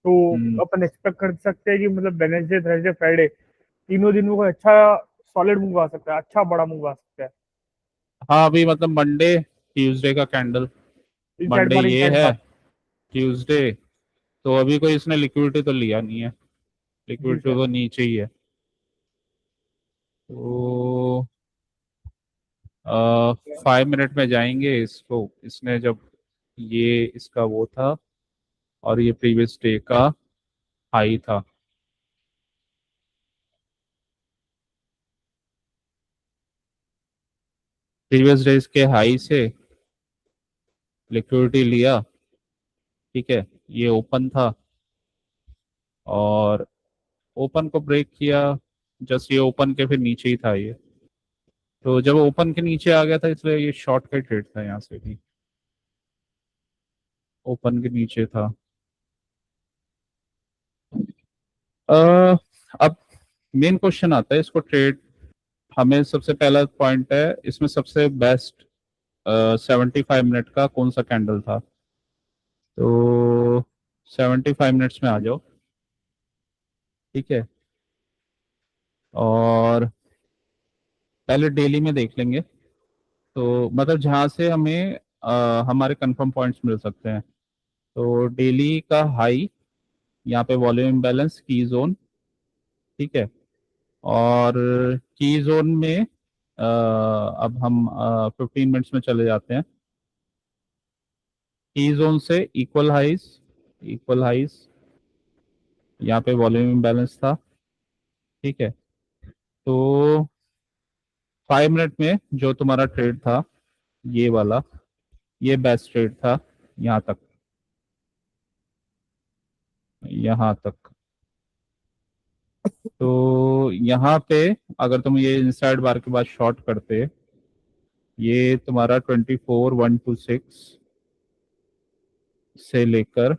तो हम्म, अपन एक्सपेक्ट कर सकते हैं कि मतलब वेडनेसडे थर्सडे फ्राइडे तीनों दिनों का अच्छा सॉलिड मूव आ सकता है, अच्छा बड़ा मूव आ सकता है। हाँ अभी मतलब मंडे ट्यूसडे का कैंडल, मंडे ये इनसाइड है, बार। ट्यूसडे, तो अभी कोई इसने लिक्विडिटी तो लिया नहीं है, जी लिक्विडिटी सर। तो नीचे ही है। तो 5 मिनट में जाएंगे इसको, इसने जब ये इसका वो था, और ये प्रीवियस डे का हाई था। प्रीवियस डेज के हाई से लिक्विडिटी लिया, ठीक है, ये ओपन था, और ओपन को ब्रेक किया, जस्ट ये ओपन के फिर नीचे ही था ये, तो जब ओपन के नीचे आ गया था इसलिए ये शॉर्ट का ट्रेड था, यहाँ से भी ओपन के नीचे था। अ, अब मेन क्वेश्चन आता है इसको ट्रेड, हमें सबसे पहला पॉइंट है इसमें सबसे बेस्ट 75 मिनट का कौन सा कैंडल था। तो 75 मिनट्स में आ जाओ, ठीक है, और पहले डेली में देख लेंगे, तो मतलब जहाँ से हमें हमारे कंफर्म पॉइंट्स मिल सकते हैं। तो डेली का हाई, यहाँ पे वॉल्यूम इम्बैलेंस की जोन, ठीक है, और की जोन में अब हम 15 मिनट्स में चले जाते हैं। की जोन से इक्वल हाइज, यहाँ पे वॉल्यूम इम्बैलेंस था, ठीक है। तो 5 मिनट में जो तुम्हारा ट्रेड था ये वाला, ये बेस्ट ट्रेड था, यहाँ तक, यहाँ तक। तो यहाँ पे अगर तुम ये इनसाइड बार के बाद शॉर्ट करते, ये तुम्हारा 24,126 से लेकर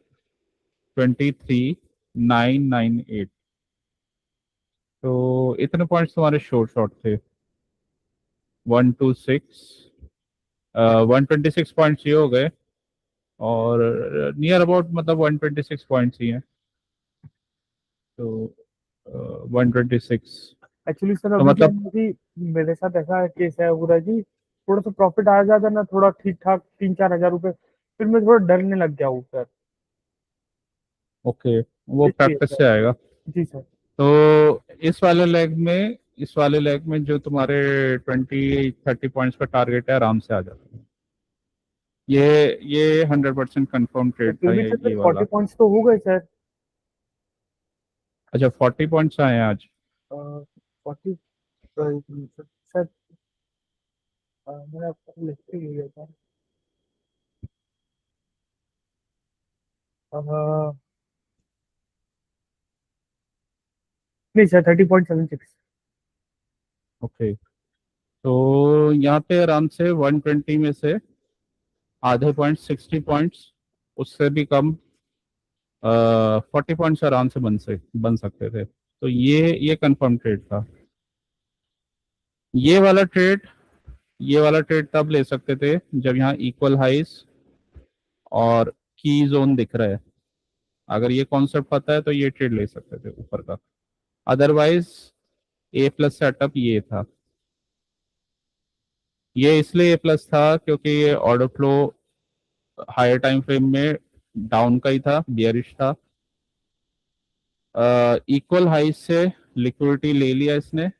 23,998, तो इतने पॉइंट्स तुम्हारे शॉर्ट शॉर्ट थे। 126 126 पॉइंट्स ये हो गए, और नियर अबाउट मतलब 126 पॉइंट्स ही हैं, तो 126, एक्चुअली सर तो अभी क्या मतलब है कि मेरे साथ ऐसा केस है पूरा जी, थोड़ा सा प्रॉफिट आ जाता ना, थोड़ा ठीक ठाक 3-4 हज़ार रुपए, फिर मैं थोड़ा डरने लग गया हूँ सर। ओके, वो इसलिए प्रैक्टिस सर। से आएगा। जी सर। तो इस वाले लेग में जो तुम्हारे 20-30 पॉइंट्स का टारगेट है आराम से आ जाता है, ये 100% कंफर्म तो ट्रेड फिर था भी सर ये 40 वाला। पॉइंट्स तो हो गए सर। अच्छा 40 पॉइंट्स आए हैं आज। 40 सर। मैंने आपको लिख के लिया था। अ, नहीं सर, 30.76। ओके, तो यहाँ पे आराम से 120 में से आधे पॉइंट 60 पॉइंट्स, उससे भी कम 40 पॉइंट्स आराम से बन सकते थे, तो ये कंफर्म ट्रेड था। ये वाला ट्रेड ये वाला ट्रेड तब ले सकते थे जब यहाँ इक्वल हाइस और की जोन दिख रहा है, अगर ये कॉन्सेप्ट पता है तो ये ट्रेड ले सकते थे ऊपर का। अदरवाइज ए प्लस सेटअप ये था, ये इसलिए ए प्लस था क्योंकि ये order flow higher time frame में डाउन का ही था, बियरिश था। इक्वल हाई से लिक्विडिटी ले लिया इसने,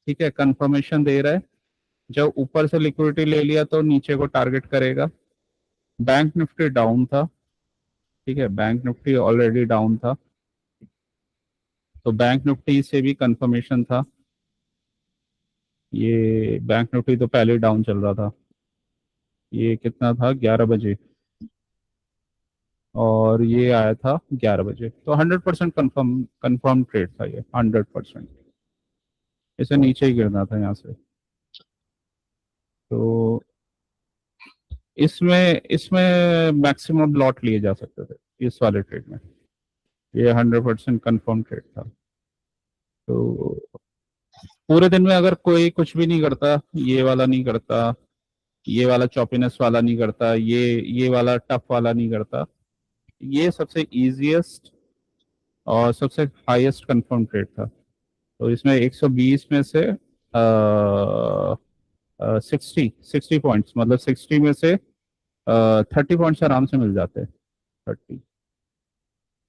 ठीक है, कंफर्मेशन दे रहा है। जब ऊपर से लिक्विडिटी ले लिया तो नीचे को टारगेट करेगा। बैंक निफ्टी डाउन था, ठीक है, बैंक निफ्टी ऑलरेडी डाउन था, तो बैंक निफ्टी से भी कंफर्मेशन था। ये बैंक निफ्टी तो पहले डाउन चल रहा था, ये कितना था 11 बजे, और ये आया था 11 बजे, तो 100% कंफर्म ट्रेड था ये, 100%। इसे नीचे ही गिरना था यहाँ से। तो इसमें इसमें मैक्सिमम लॉट लिए जा सकते थे इस वाले ट्रेड में, ये 100% कंफर्म ट्रेड था। तो पूरे दिन में अगर कोई कुछ भी नहीं करता, ये वाला नहीं करता, ये वाला चॉपिनेस वाला नहीं करता, ये वाला टफ वाला नहीं करता, ये सबसे इजीएस्ट और सबसे हाईएस्ट कंफर्म ट्रेड था। तो इसमें 120 में से 60 पॉइंट्स, मतलब 60 में से 30 पॉइंट्स आराम से मिल जाते हैं, 30,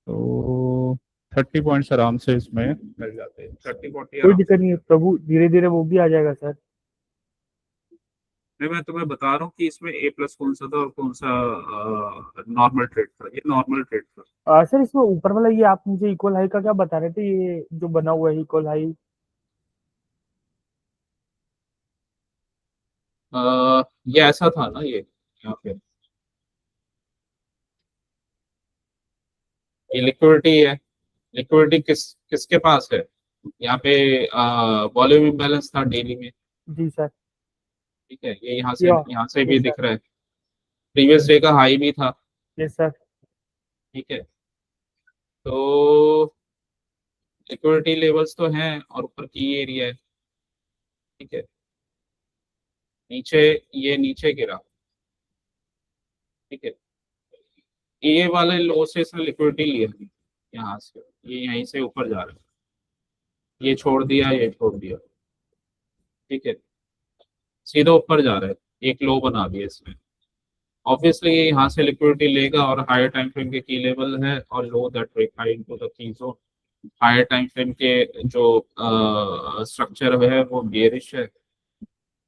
तो 30 पॉइंट्स आराम से इसमें मिल जाते हैं, 30-40 कोई आराम दिक्कत से। नहीं है प्रभु, धीरे धीरे वो भी आ जाएगा सर। नहीं, मैं तुम्हें बता रहा हूँ कि इसमें ए प्लस कौन सा था और कौन सा नॉर्मल ट्रेड था। ये नॉर्मल ट्रेड था। सर इसमें ऊपर वाला ये आप मुझे इक्वल हाई का क्या बता रहे थे, ये जो बना हुआ है इक्वल हाई? ये ऐसा था ना, ये यहाँ पे ये लिक्विडिटी है। लिक्विडिटी किसके पास है? यहाँ पे वॉल्यूम इम्बैलेंस था डेली में, जी सर। ठीक है, ये या यहाँ से भी यस दिख सर। रहा है। प्रीवियस डे का हाई भी था, यस सर। ठीक है। तो लिक्विडिटी लेवल्स तो हैं और ऊपर की एरिया है, ठीक है। नीचे, ये नीचे गिरा, ठीक है। ये वाले लो से इसने लिक्विडिटी लिया थी यहाँ से, ये यहीं से ऊपर जा रहा है, ये छोड़ दिया, ये छोड़ दिया, ठीक है, सीधा ऊपर जा रहा है, एक लो बना दिया इसमें। ऑब्वियसली ये यहाँ से लिक्विडिटी लेगा और हायर टाइम फ्रेम के की लेवल है और low that break high into the key zone. Higher time frame के जो स्ट्रक्चर है वो बेयरिश है,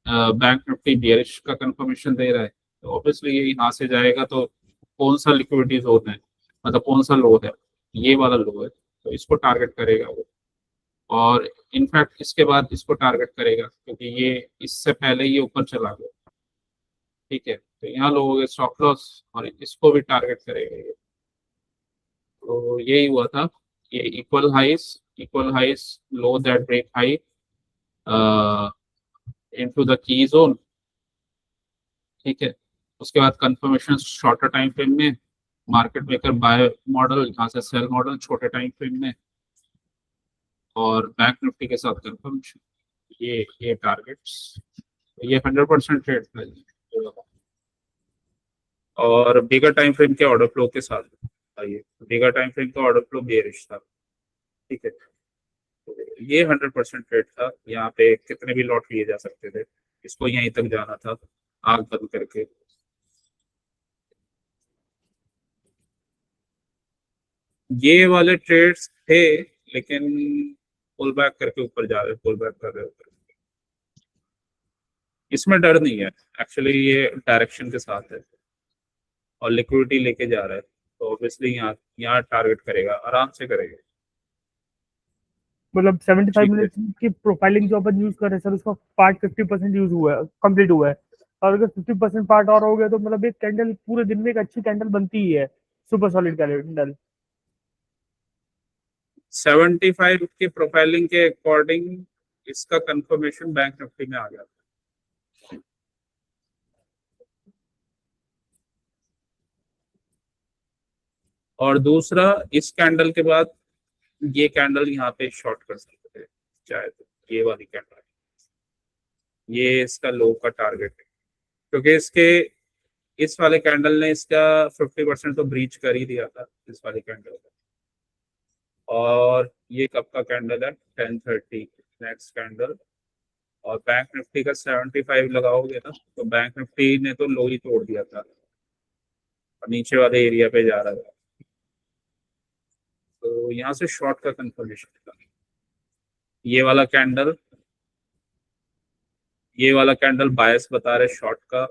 बैंक निफ्टी बेयरिश का कंफर्मेशन दे रहा है, तो ऑब्वियसली ये यहाँ से जाएगा तो कौन सा लिक्विडिटी जोन है, मतलब कौन सा लो है, ये वाला लो है, तो इसको टारगेट करेगा वो। और इनफैक्ट इसके बाद इसको टारगेट करेगा क्योंकि ये इससे पहले ये ऊपर चला गया, ठीक है, तो यहाँ लोगों के स्टॉप लॉस, और इसको भी टारगेट करेगा ये। तो यही हुआ था, ये equal highs low that break high into the key zone, ठीक है। उसके बाद कंफर्मेशन शॉर्टर टाइम फ्रेम में, मार्केट मेकर बाय मॉडल, यहाँ से सेल मॉडल छोटे टाइम फ्रेम में, और बैंक निफ्टी के साथ कंफर्मेशन, ये टारगेट्स, ये 100% ट्रेड था ये। और बिगर टाइम फ्रेम के ऑर्डर फ्लो के साथ था ये, बिगर टाइम फ्रेम का ऑर्डर फ्लो बेयरिश था, ठीक है। तो ये 100% ट्रेड था, यहाँ पे कितने भी लॉट लिए जा सकते थे, इसको यहीं तक जाना था आग बंद करके। ये वाले ट्रेड्स थे, लेकिन पुल बैक करके ऊपर जा रहे, पुल बैक कर रहे ऊपर। इसमें डर नहीं है, एक्चुअली ये डायरेक्शन के साथ है और लिक्विडिटी लेके जा रहा है, तो ऑब्वियसली यहाँ यहाँ टारगेट करेगा, आराम से करेगा। मतलब 75 ठीक है, मिनट की प्रोफाइलिंग जो अपन यूज कर रहे हैं सर, उसका पार्ट 50% यूज हुआ है, कंप्लीट हुआ है। और अगर 50% पार्ट और हो गया तो मतलब एक कैंडल पूरे दिन में एक अच्छी कैंडल बनती ही है, सुपर सॉलिड कैंडल। 75 की प्रोफाइलिंग के अकॉर्डिंग इसका कंफर्मेशन बैंक निफ्टी में आ गया। और दूसरा, इस कैंडल के बाद ये कैंडल यहाँ पे शॉर्ट कर सकते थे चाहे तो, ये वाली कैंडल, ये इसका लो का टारगेट है, क्योंकि इसके इस वाले कैंडल ने इसका 50% तो ब्रीच कर ही दिया था इस वाली कैंडल का। और ये कब का कैंडल है? 10:30 नेक्स्ट कैंडल। और बैंक निफ्टी का 75 लगाओगे ना, तो बैंक निफ्टी ने तो लो ही तोड़ दिया था और नीचे वाले एरिया पे जा रहा था, तो यहाँ से शॉर्ट का कंफर्मेशन था। ये वाला कैंडल ये वाला कैंडल बायस बता रहे शॉर्ट का,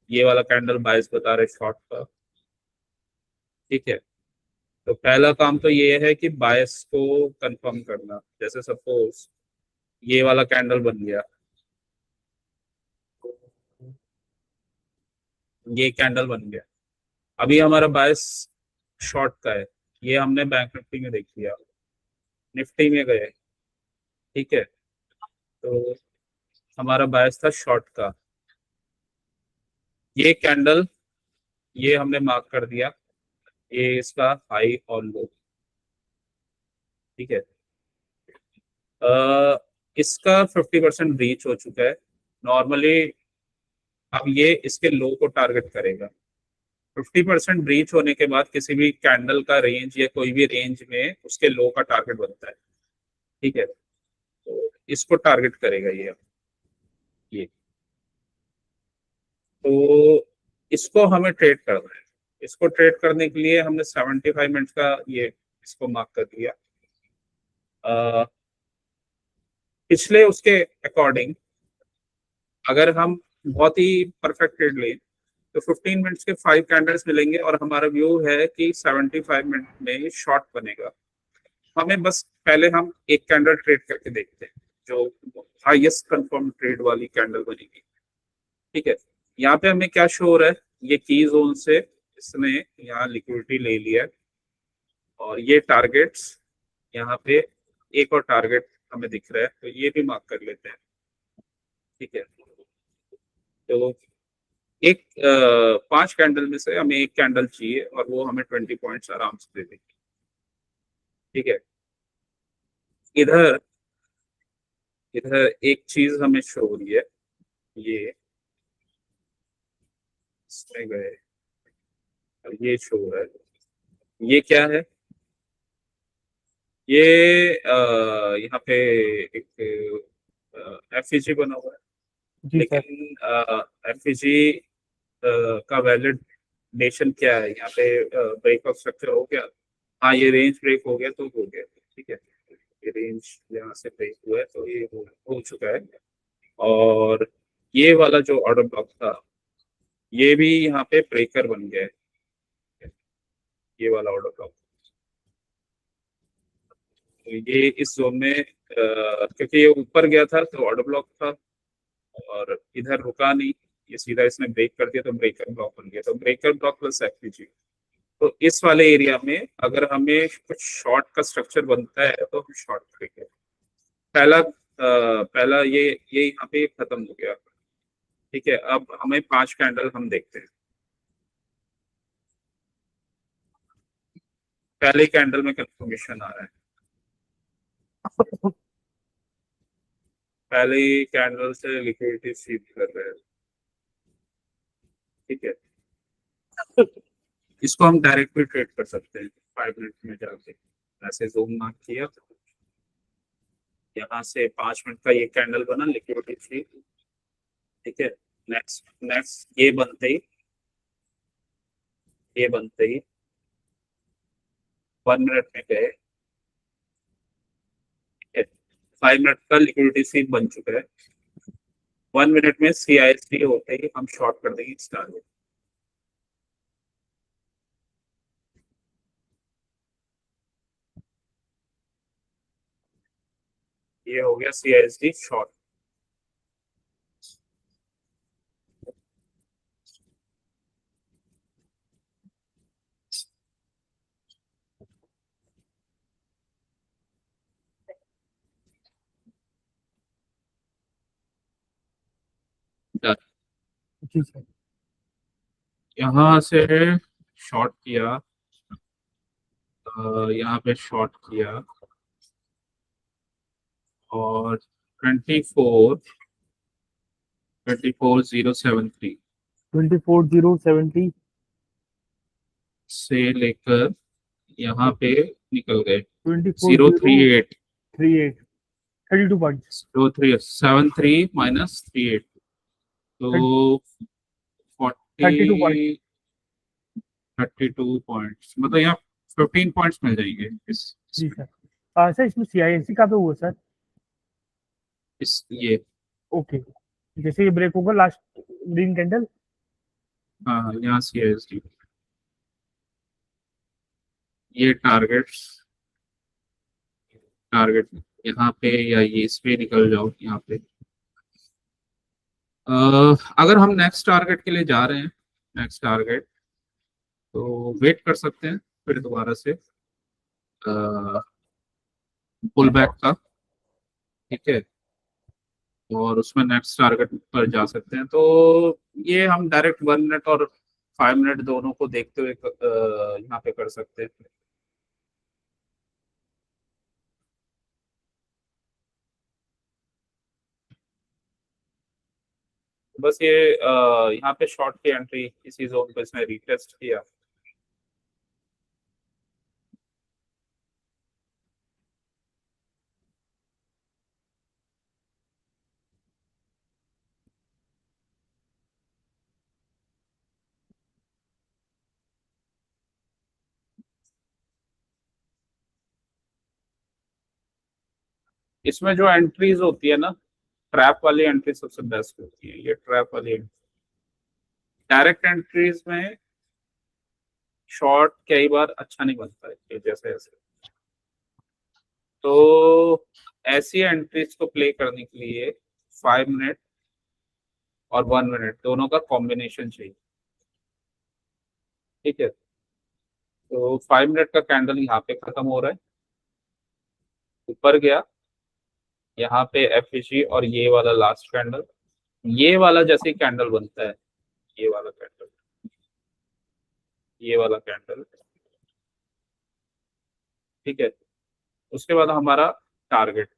ये वाला कैंडल बायस बता रहे शॉर्ट का। ठीक है, तो पहला काम तो ये है कि बायस को कंफर्म करना। जैसे सपोज ये वाला कैंडल बन गया, ये कैंडल बन गया, अभी हमारा बायस शॉर्ट का है। ये हमने बैंक निफ्टी में देख लिया, निफ्टी में गए। ठीक है, तो हमारा बायस था शॉर्ट का, ये कैंडल ये हमने मार्क कर दिया, ये इसका हाई और लो। ठीक है, इसका 50% रीच हो चुका है नॉर्मली। अब ये इसके लो को टारगेट करेगा। 50% रीच होने के बाद किसी भी कैंडल का रेंज या कोई भी रेंज में उसके लो का टारगेट बनता है। ठीक है, तो इसको टारगेट करेगा ये तो इसको हमें ट्रेड करना है। इसको ट्रेड करने के लिए हमने 75 मिनट्स का ये इसको मार्क कर दिया। पिछले उसके अकॉर्डिंग अगर हम बहुत ही परफेक्ट ट्रेड लें तो 15 मिनट्स के 5 कैंडल्स मिलेंगे और हमारा व्यू है कि 75 मिनट में शॉर्ट बनेगा। हमें बस पहले हम एक कैंडल ट्रेड करके देखते हैं जो हाईएस्ट कंफर्म ट्रेड वाली कैंडल बनेगी। ठीक है, यहाँ पे हमें क्या शो हो रहा है, ये की जोन से इसने यहाँ लिक्विडिटी ले लिया और ये टारगेट्स यहाँ पे एक और टारगेट हमें दिख रहा है, तो ये भी मार्क कर लेते हैं। ठीक है, तो एक 5 कैंडल में से हमें एक कैंडल चाहिए और वो हमें 20 पॉइंट्स आराम से दे देगी। ठीक है, इधर इधर एक चीज हमें शो हो रही है, ये इसमें गए, अब ये शो हो रहा है, ये क्या है, ये यहाँ पे एक एफईजी बना हुआ है। जी सर। लेकिन एफईजी का वैलिडेशन क्या है, यहाँ पे ब्रेक ऑफ स्ट्रक्चर हो गया। हाँ, ये रेंज ब्रेक हो गया तो हो गया। ठीक है, ये रेंज यहाँ से ब्रेक हुआ है तो ये हो चुका है। और ये वाला जो ऑर्डर ब्लॉक था ये भी यहाँ पे ब्रेकर बन गया है, ये वाला ऑर्डर ब्लॉक। तो ये इस जोन में क्योंकि ये ऊपर गया था तो ऑर्डर ब्लॉक था और इधर रुका नहीं, ये सीधा इसने ब्रेक कर दिया तो ब्रेकर ब्लॉक बन गया। तो ब्रेकर ब्लॉक प्लस एफईजी, तो इस वाले एरिया में अगर हमें कुछ शॉर्ट का स्ट्रक्चर बनता है तो हम शॉर्ट करेंगे। पहला ये यहाँ पे खत्म हो गया। ठीक है, अब हमें 5 कैंडल हम देखते हैं। पहले कैंडल में कंफर्मेशन आ रहा है, पहले ही कैंडल से लिक्विडिटी सीप कर रहे हैं। ठीक है, इसको हम डायरेक्ट भी ट्रेड कर सकते हैं 5 मिनट में जाके। ऐसे जूम मार्क किया, यहाँ से 5 मिनट का ये कैंडल बना, लिक्विडिटी थी। ठीक है, नेक्स्ट ये बनते ही 1 मिनट में गए। 5 मिनट का लिक्विडिटी सी बन चुका है। 1 मिनट में CISD होते ही हम शॉर्ट कर देंगे इस टारगेट। ये हो गया CISD शॉर्ट। जी सर। यहाँ से शॉर्ट किया, यहाँ पे शॉर्ट किया और 24073 24,070 से लेकर यहाँ पे निकल गए 24,038 038 32 पॉइंट्स। 73 माइनस 38 तो 32 पॉइंट। 32 पॉइंट्स, मतलब यहाँ 15 पॉइंट्स मिल जाएंगे जी सर। सर इसमें CISD कहाँ पे हुआ सर? इस ये ओके, जैसे ये ब्रेक होगा लास्ट ग्रीन कैंडल, हाँ हाँ, यहाँ CISD, ये टारगेट यहाँ पे, या ये इस पे निकल जाओ यहाँ पे। अगर हम नेक्स्ट टारगेट के लिए जा रहे हैं, नेक्स्ट टारगेट, तो वेट कर सकते हैं फिर दोबारा से पुल बैक का, ठीक है, और उसमें नेक्स्ट टारगेट पर जा सकते हैं। तो ये हम डायरेक्ट 1 मिनट और 5 मिनट दोनों को देखते हुए यहाँ पे कर सकते हैं। बस ये यहाँ पे शॉर्ट की एंट्री इसी जोन पे इसने रिटेस्ट किया। इसमें जो एंट्रीज होती है ना, ट्रैप वाली एंट्री सबसे बेस्ट होती है, ये ट्रैप वाली। डायरेक्ट एंट्रीज में शॉर्ट कई बार अच्छा नहीं बनता है, ये जैसे ऐसे। तो ऐसी एंट्रीज को प्ले करने के लिए 5 मिनट और 1 मिनट दोनों का कॉम्बिनेशन चाहिए, ठीक है। तो 5 मिनट का कैंडल यहाँ पे खत्म हो रहा है, ऊपर गया यहाँ पे FEG, और ये वाला लास्ट कैंडल, ये वाला जैसे ही कैंडल बनता है, ये वाला कैंडल, ये वाला कैंडल, ठीक है। उसके बाद हमारा टारगेट,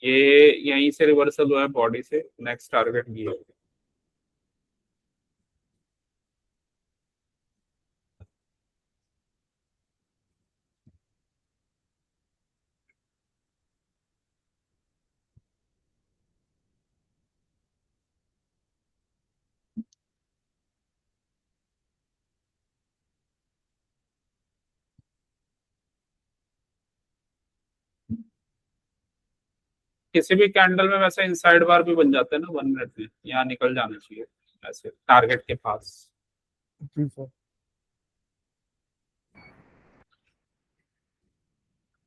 ये यहीं से रिवर्सल हुआ है बॉडी से, नेक्स्ट टारगेट ये है। किसी भी कैंडल में वैसे इनसाइड बार भी बन जाते हैं ना 1 मिनट में, यहाँ निकल जाना चाहिए ऐसे टारगेट के पास। जी सर।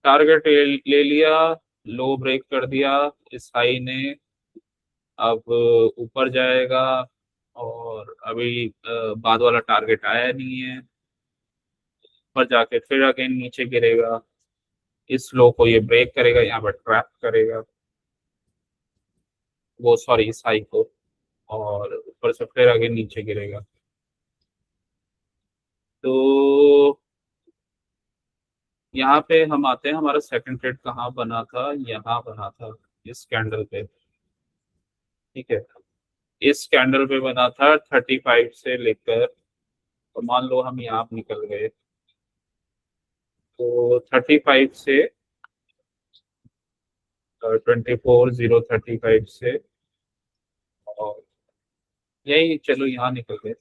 टारगेट ले लिया, लो ब्रेक कर दिया इस हाई ने, अब ऊपर जाएगा, और अभी बाद वाला टारगेट आया नहीं है, ऊपर जाके फिर अगेन नीचे गिरेगा, इस लो को ये ब्रेक करेगा, यहाँ पर ट्रैप करेगा वो, सॉरी इस हाई को, और ऊपर से फिर अगेन नीचे गिरेगा। तो यहाँ पे हम आते हैं, हमारा सेकंड ट्रेड कहाँ बना था, यहाँ बना था इस कैंडल पे, ठीक है। इस कैंडल पे बना था 35 से लेकर, तो मान लो हम यहाँ निकल गए, तो 35 से 24,035 से, और यही चलो यहाँ निकल गए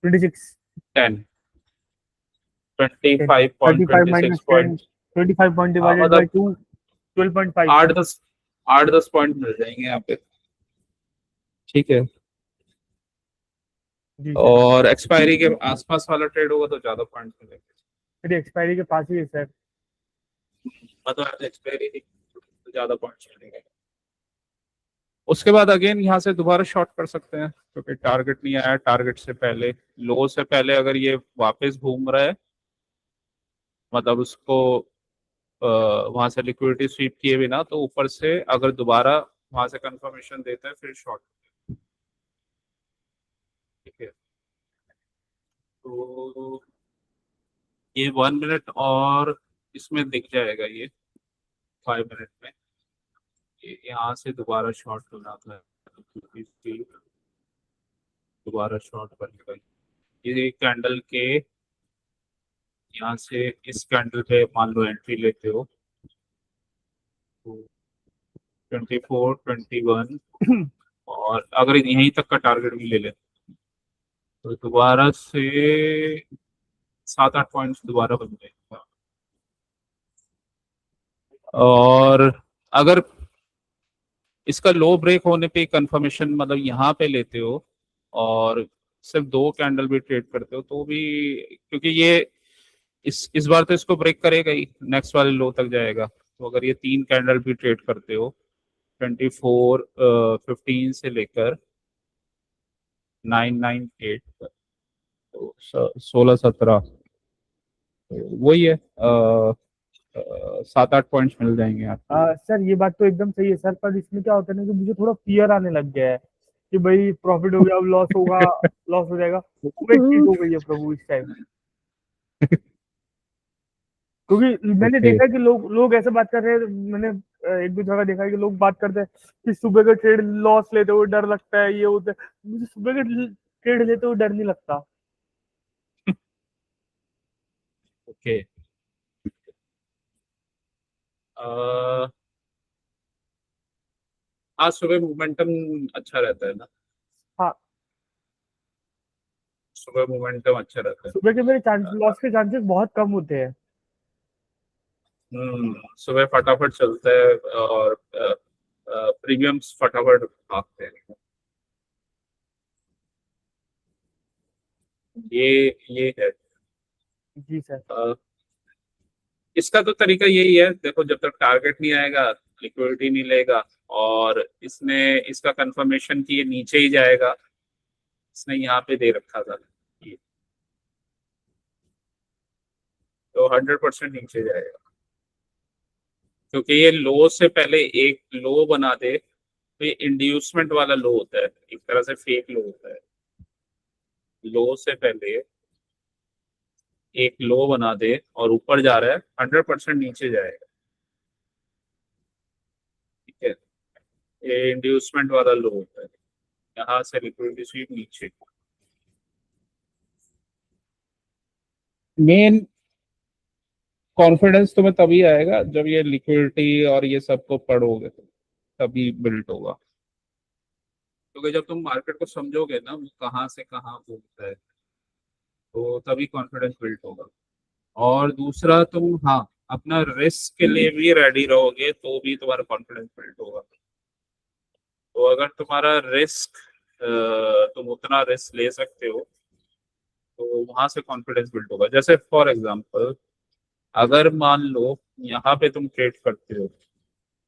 26 10, 35 माइनस 10, 25.26 25 पॉइंट डिवाइडेड बाय मतलब 2, 12.5। 8-10 पॉइंट मिल जाएंगे यहाँ पे, ठीक है। जी सर। और एक्सपायरी के आसपास वाला ट्रेड होगा तो ज्यादा पॉइंट मिलेंगे, फिर एक्सपायरी के पास ही है सर। मतलब एक्सपायरी तो ज्यादा पॉइंट्स मिलेंगे। उसके बाद अगेन यहाँ से दोबारा शॉर्ट कर सकते हैं, क्योंकि टारगेट नहीं आया, टारगेट से पहले, लो से पहले अगर ये वापस घूम रहा है, मतलब उसको वहां से लिक्विडिटी स्वीप किए बिना, तो ऊपर से अगर दोबारा वहां से कंफर्मेशन देता है फिर शॉर्ट, ठीक है। तो ये 1 मिनट और इसमें दिख जाएगा, ये 5 मिनट में यहाँ से दोबारा शॉर्ट हो जाता है, दोबारा शॉर्ट बनेगा। ये कैंडल के यहाँ से इस कैंडल पे मान लो एंट्री लेते हो, तो 24, 21, और अगर यहीं तक का टारगेट भी ले ले, तो दोबारा से 7-8 पॉइंट्स दोबारा बन गए। और अगर इसका लो ब्रेक होने पे कंफर्मेशन मतलब यहाँ पे लेते हो और सिर्फ 2 कैंडल भी ट्रेड करते हो तो भी, क्योंकि ये इस बार तो इसको ब्रेक करेगा ही, नेक्स्ट वाले लो तक जाएगा। तो अगर ये 3 कैंडल भी ट्रेड करते हो 24 15 से लेकर 998 तक, तो 16 17, तो वही है 7-8 पॉइंट्स मिल जाएंगे आपको। सर ये बात तो एकदम सही है सर, पर इसमें क्या होता है ना कि मुझे थोड़ा फियर आने लग गया है कि भाई प्रॉफिट हो गया अब लॉस होगा, लॉस हो जाएगा। वो एक चीज हो गई है प्रभु इस टाइम। क्योंकि मैंने ओके। देखा है कि लोग ऐसे बात कर रहे हैं, मैंने एक दो जगह देखा है कि लोग बात करते हैं कि सुबह का ट्रेड लॉस लेते हुए डर लगता है, ये होता है। मुझे सुबह का ट्रेड लेते हुए डर नहीं लगता। ओके। आज सुबह मोमेंटम अच्छा रहता है ना, हाँ, सुबह मोमेंटम अच्छा रहता है। सुबह के मेरे लॉस के चांसेस बहुत कम होते हैं। सुबह फटाफट चलता है और प्रीमियम्स फटाफट भागते हैं। ये है। जी सर। अ, इसका तो तरीका यही है, देखो जब तक टारगेट नहीं आएगा लिक्विडिटी नहीं लेगा, और इसने इसका कंफर्मेशन कि ये नीचे ही जाएगा, इसने यहाँ पे दे रखा था ये, तो 100% नीचे जाएगा, क्योंकि ये लो से पहले एक लो बना दे तो ये इंड्यूसमेंट वाला लो होता है, एक तरह से फेक लो होता है। लो से पहले एक लो बना दे और ऊपर जा रहा है, 100% नीचे जाएगा। ठीक है, ये इंड्यूसमेंट वाला लो होता है, यहाँ से लिक्विडिटी स्वीप नीचे। मेन कॉन्फिडेंस तुम्हें तभी आएगा जब ये लिक्विडिटी और ये सब को पढ़ोगे, तभी बिल्ड होगा। क्योंकि जब तुम मार्केट को समझोगे ना वो कहाँ से कहाँ घूमता है, तो तभी कॉन्फिडेंस बिल्ड होगा। और दूसरा तुम, हाँ, अपना रिस्क के लिए भी रेडी रहोगे तो भी तुम्हारा कॉन्फिडेंस बिल्ड होगा। तो अगर तुम्हारा रिस्क, तुम उतना रिस्क ले सकते हो तो वहां से कॉन्फिडेंस बिल्ड होगा। जैसे फॉर एग्जांपल, अगर मान लो यहाँ पे तुम ट्रेड करते हो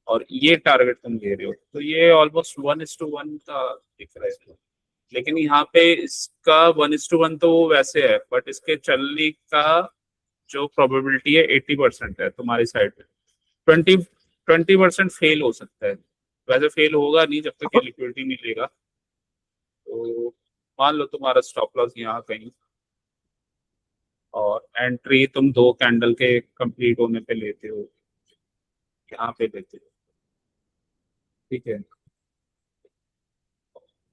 और ये टारगेट तुम ले रहे हो, तो ये ऑलमोस्ट 1:1 का दिख रहा है, लेकिन यहाँ पे इसका 1:1 तो वैसे है, बट इसके चलने का जो प्रोबेबिलिटी है 80% है तुम्हारी साइड पे। 20% फेल हो सकता है, वैसे फेल होगा नहीं जब तक ये लिक्विडिटी नहीं लेगा। तो मान लो तुम्हारा स्टॉप लॉस यहाँ कहीं, और एंट्री तुम 2 कैंडल के कंप्लीट होने पे लेते हो, यहाँ पे लेते हो। ठीक है,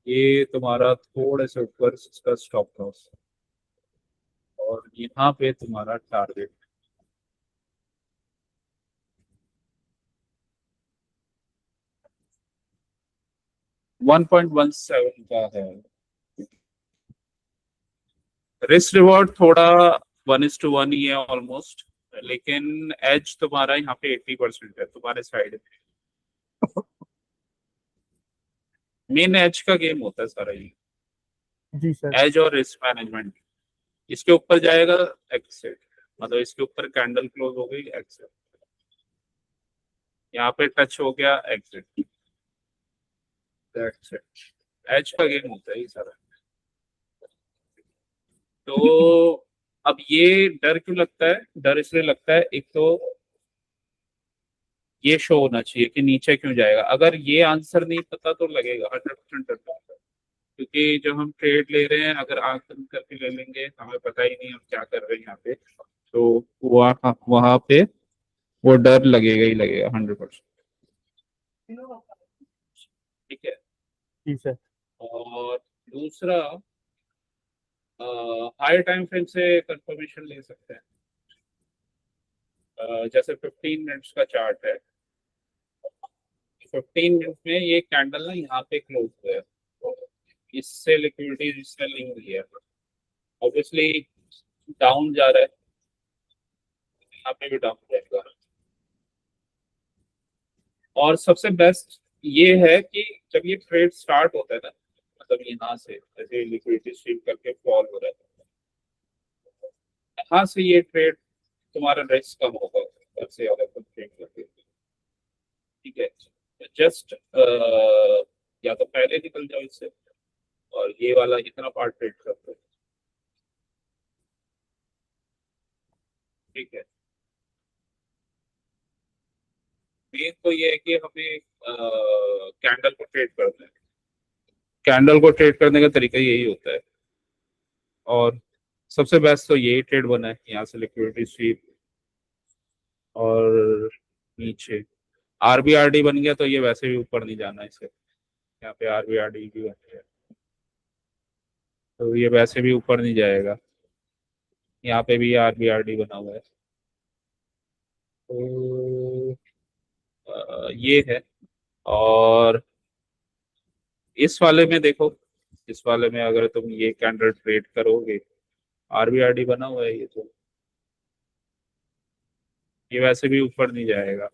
ये तुम्हारा थोड़े से ऊपर इसका स्टॉप लॉस, और यहाँ पे तुम्हारा टारगेट। 1.17 का है। रिस्क रिवॉर्ड थोड़ा 1:1 ही है ऑलमोस्ट, लेकिन एज तुम्हारा यहाँ पे 80% है तुम्हारे साइड में। मेन एज का गेम होता है सारा ये, जी सर। एज और रिस्क मैनेजमेंट। इसके ऊपर जाएगा एक्सिट, मतलब इसके ऊपर कैंडल क्लोज हो गई एक्सिट, यहाँ पे टच हो गया एक्सिट, एक्सिट। एज का गेम होता है ये सारा। तो अब ये डर क्यों लगता है? डर इसलिए लगता है, एक तो ये शो होना चाहिए कि नीचे क्यों जाएगा। अगर ये आंसर नहीं पता तो लगेगा 100% डर लगता है, क्योंकि जो हम ट्रेड ले रहे हैं अगर आंख बंद करके ले लेंगे, हमें पता ही नहीं हम क्या कर रहे हैं यहाँ पे, तो वहां पे वो डर लगेगा ही लगेगा 100%। ठीक है। जी सर। और दूसरा, हायर टाइम फ्रेम से कंफर्मेशन ले सकते हैं। जैसे 15 मिनट्स का चार्ट है, 15 मिनट में ये कैंडल ना यहाँ पे क्लोज हुआ है, तो इससे लिक्विडिटी जिसने लिंक हुई है, ऑब्वियसली डाउन जा रहा है, यहाँ पे भी डाउन जाएगा। और सबसे बेस्ट ये है कि जब ये ट्रेड स्टार्ट होता है ना, मतलब यहाँ से जैसे लिक्विडिटी स्वीप करके फॉल हो रहा है, यहाँ से ये ट्रेड तुम्हारा रिस्क कम होगा ऐसे अगर तुम ट्रेड करते हो, ठीक है। जस्ट या तो पहले निकल जाओ इससे, और ये वाला इतना पार्ट ट्रेड करते हो, ठीक है। मेन तो ये है कि हमें कैंडल को ट्रेड करना है। कैंडल को ट्रेड करने का तरीका यही होता है, और सबसे बेस्ट तो यही ट्रेड बना है, यहाँ से लिक्विडिटी स्वीप और नीचे आरबीआरडी बन गया, तो ये वैसे भी ऊपर नहीं जाना है इसे, यहाँ पे आरबीआरडी भी बन गया तो ये वैसे भी ऊपर नहीं जाएगा, यहाँ पे भी आरबीआरडी बना हुआ है। तो ये है। और इस वाले में देखो, इस वाले में अगर तुम ये कैंडल ट्रेड करोगे, आरबीआरडी बना हुआ है ये, तो ये वैसे भी ऊपर नहीं जाएगा,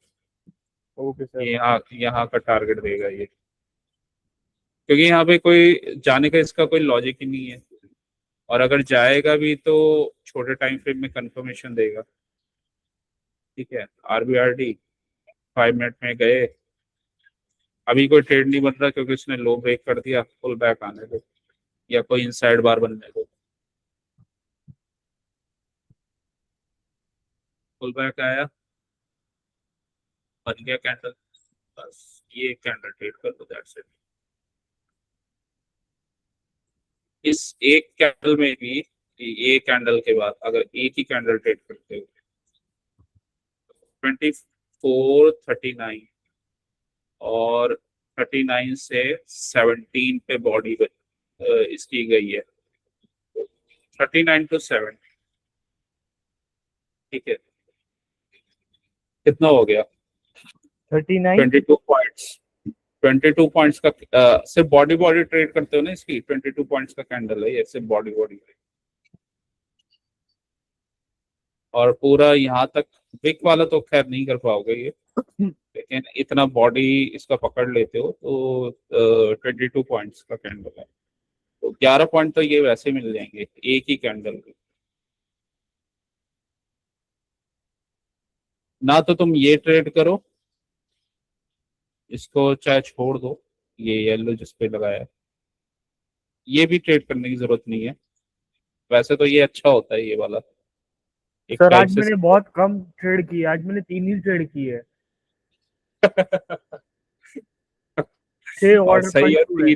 ओके सर। ये यहाँ यहाँ का टारगेट देगा ये, क्योंकि यहाँ पे कोई जाने का इसका कोई लॉजिक ही नहीं है, और अगर जाएगा भी तो छोटे टाइम फ्रेम में कंफर्मेशन देगा, ठीक है। आरबीआरडी 5 मिनट में गए, अभी कोई ट्रेड नहीं बन रहा क्योंकि उसने लो ब्रेक कर दिया, फुल बैक आने दो या कोई इनसाइड बार बनने दो, फुल बैक आया, बन गया कैंडल, बस ये कैंडल ट्रेड कर दो, दैट्स इट। इस एक कैंडल में भी, ये कैंडल के बाद अगर एक ही कैंडल ट्रेड करते हो, 2439 और 39 से 17 पे बॉडी इसकी गई है, 39 to 7, ठीक है। कितना हो गया? 39। 22 पॉइंट्स। 22 पॉइंट्स का सिर्फ बॉडी बॉडी ट्रेड करते हो ना, इसकी 22 पॉइंट्स का कैंडल है ये, सिर्फ बॉडी बॉडी, और पूरा यहाँ तक विक वाला तो खैर नहीं कर पाओगे ये, लेकिन इतना बॉडी इसका पकड़ लेते हो तो 22 पॉइंट्स का कैंडल है, तो 11 पॉइंट तो ये वैसे मिल जाएंगे एक ही कैंडल में। ना तो तुम ये ट्रेड करो, इसको चाहे छोड़ दो, ये येलो जिस पे लगाया है, ये भी ट्रेड करने की जरूरत नहीं है, वैसे तो ये अच्छा होता है ये वाला, एक सर टाइप आज से। मैंने बहुत कम ट्रेड की है, आज मैंने 3 ही ट्रेड की है, 6 और ऑर्डर सही पंच है, हुए।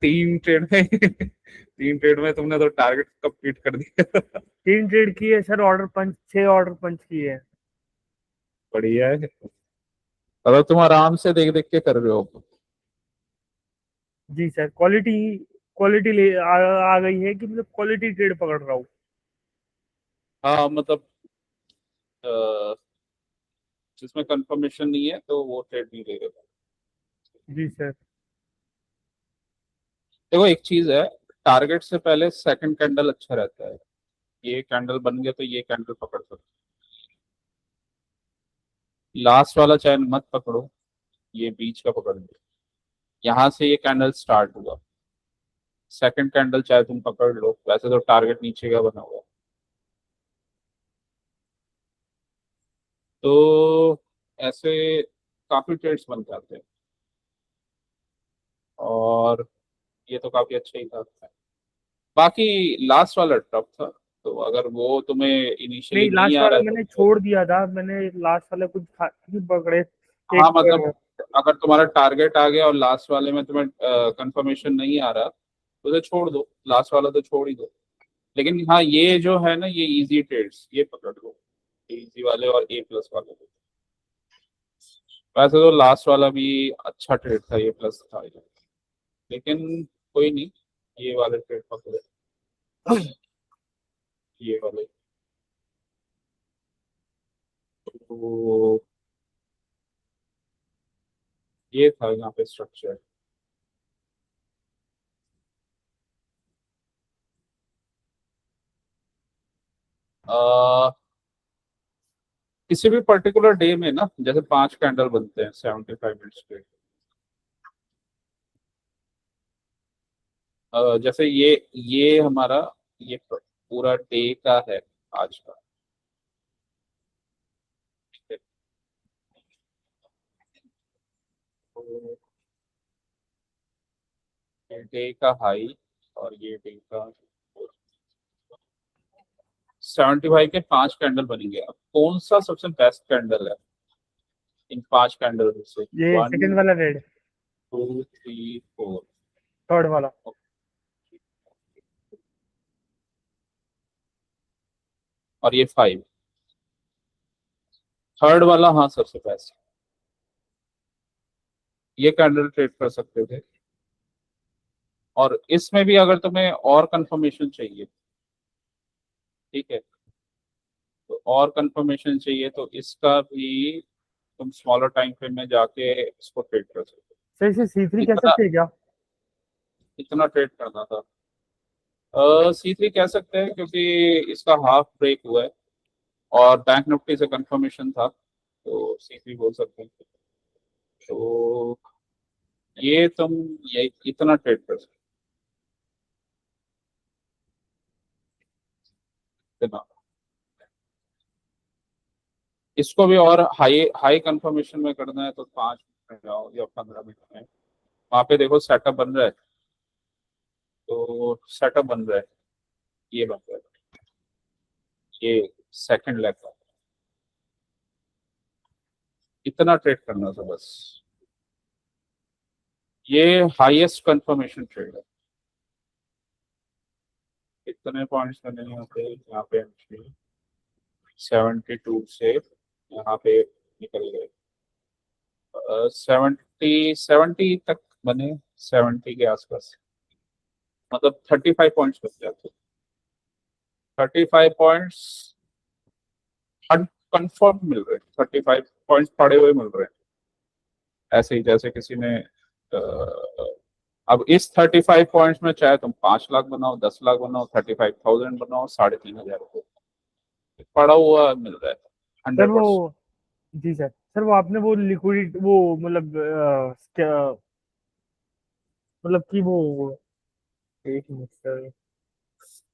3 ट्रेड में 3 ट्रेड में तुमने तो टारगेट कंप्लीट कर दिया। 3 ट्रेड की है सर, ऑर्डर पंच 6 ऑर्डर पंच किए हैं। बढ़िया है, अगर तुम आराम से देख देख के कर रहे हो। जी सर, क्वालिटी क्वालिटी आ गई है कि मतलब क्वालिटी ट्रेड पकड़ रहा हूँ। हाँ मतलब अ, जिसमें कंफर्मेशन नहीं है तो वो ट्रेड नहीं लेगा। जी सर। देखो एक चीज है, टारगेट से पहले सेकंड कैंडल अच्छा रहता है, ये कैंडल बन गया तो ये कैंडल पकड़ सकते, लास्ट वाला चैन मत पकड़ो, ये बीच का पकड़ लो, यहाँ से ये कैंडल स्टार्ट हुआ, सेकंड कैंडल चाहे तुम पकड़ लो, वैसे तो टारगेट नीचे का बना हुआ है। तो ऐसे काफी ट्रेड्स बन जाते हैं, और ये तो काफी अच्छा ही था। बाकी लास्ट वाला टफ था, तो अगर वो तुम्हें इनिशियली नहीं, नहीं लास्ट आ वाला रहा है तो मैंने छोड़ दिया था, मैंने लास्ट वाला कुछ नहीं पकड़े। हाँ एक मतलब अगर तुम्हारा टारगेट आ गया और लास्ट वाले में तुम्हें कंफर्मेशन नहीं आ रहा तो उसे छोड़ दो, लास्ट वाला तो छोड़ ही दो। लेकिन हाँ ये जो है ना, ये इजी ट्रेड्स ये पकड़ लो, इजी वाले और ए प्लस वाले। वैसे तो लास्ट वाला भी अच्छा ट्रेड था, ये प्लस था ये, लेकिन कोई नहीं, ये वाले ट्रेड पकड़े, ये वाले। तो ये था यहाँ पे स्ट्रक्चर। किसी भी पर्टिकुलर डे में ना, जैसे 5 कैंडल बनते हैं 75 मिनट्स के, जैसे ये हमारा ये पूरा डे का है आज का, ठीक है। तो ये डे का हाई और ये डे का 75 के 5 कैंडल बनेंगे। अब कौन सा सबसे बेस्ट कैंडल है इन 5 कैंडल में से? ये वन, सेकंड वाला रेड, 2, 3, 4। थर्ड वाला। और ये 5, थर्ड वाला हाँ सबसे बेस्ट। ये कैंडल ट्रेड कर सकते थे। और इसमें भी अगर तुम्हें और कंफर्मेशन चाहिए, ठीक है, तो और कंफर्मेशन चाहिए तो इसका भी तुम स्मॉलर टाइम फ्रेम में जाके इसको ट्रेड कर सकते सर इसे C3 हो। कह इतना सकते हैं क्या? इतना ट्रेड करना था। C3 कह सकते हैं क्योंकि इसका हाफ ब्रेक हुआ है और बैंक निफ्टी से कंफर्मेशन था, तो C3 बोल सकते हैं। तो ये तुम ये इतना ट्रेड कर सकते हो इतना। इसको भी और हाई हाई कंफर्मेशन में करना है तो 5 मिनट में जाओ या 15 मिनट में, वहां पे देखो सेटअप बन रहा है। तो सेटअप बन रहा है, ये बन रहा है, ये सेकंड लेग का। इतना ट्रेड करना था बस। ये हाईएस्ट कंफर्मेशन ट्रेड है। इतने पॉइंट्स करने यहाँ पे 72 से यहाँ पे निकल गए। 70 तक बने, 70 के आसपास, मतलब 35 पॉइंट्स बच जाते। 35 पॉइंट्स कंफर्म मिल रहे, 35 पॉइंट्स पड़े हुए मिल रहे हैं ऐसे ही, जैसे किसी ने अब इस 35 पॉइंट्स में चाहे तुम 5 लाख बनाओ, 10 लाख बनाओ, 35,000 बनाओ, 3,500 पड़ा हुआ मिल रहा है सर 100%। वो, जी सर वो आपने वो लिक्विड वो मतलब मतलब कि वो, एक मिनट सर,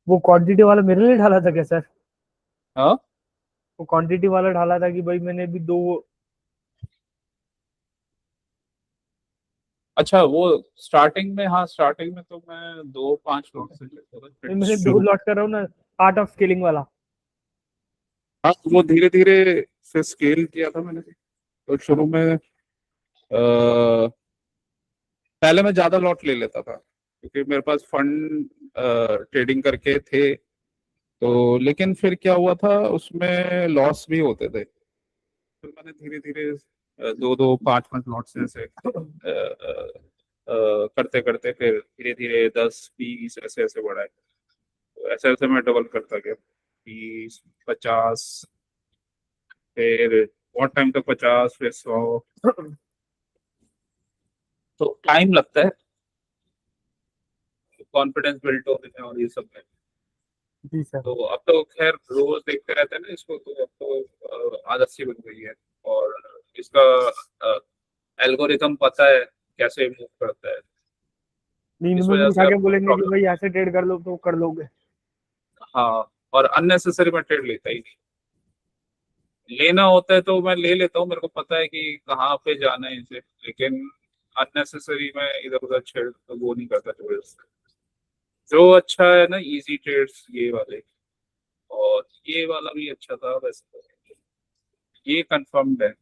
वो क्वांटिटी वाला मेरे लिए डाला था क्या सर? हाँ, वो क्वांटिटी वाला डाला था कि भाई मैंने भी दो, अच्छा वो स्टार्टिंग में, हाँ स्टार्टिंग में तो मैं 2-5 लोग से लेता था, फिर मैंने दो शुरू। लॉट कर रहा हूँ ना, आर्ट ऑफ स्केलिंग वाला। हाँ वो धीरे धीरे से स्केल किया था मैंने। तो शुरू में पहले मैं ज्यादा लॉट ले लेता था क्योंकि मेरे पास फंड ट्रेडिंग करके थे। तो लेकिन फिर क्या हुआ था, उसमें लॉस भी होते थे। फिर मैंने धीरे धीरे 2-2, 5-5 लॉट से ऐसे करते करते फिर धीरे धीरे 10-20 ऐसे ऐसे बढ़ाए। तो ऐसे ऐसे मैं डबल करता गया, 20-50, फिर बहुत टाइम तक 50, फिर 100। तो टाइम लगता है कॉन्फिडेंस बिल्ड होने में और ये सब में। जी सर। तो अब तो खैर रोज देखते रहते हैं ना इसको, तो अब तो आदत सी बन गई है। और इसका एल्गोरिथम पता है कैसे मूव करता है। नींद इस में भी वजह से उठा के अब कोई बोलेंगे कि प्रॉब्लम। भाई ऐसे ट्रेड कर लो तो कर लोगे। हाँ, और अननेसेसरी मैं ट्रेड लेता ही नहीं। लेना होता है तो मैं ले लेता हूँ, मेरे को पता है कि कहाँ पे जाना है इसे, लेकिन अननेसेसरी मैं इधर उधर छेड़ तो वो नहीं करता ट्रेड। जो अच्छा है ना इजी ट्रेड्स ये वाले, और ये वाला भी अच्छा था वैसे तो, ये कंफर्म्ड है।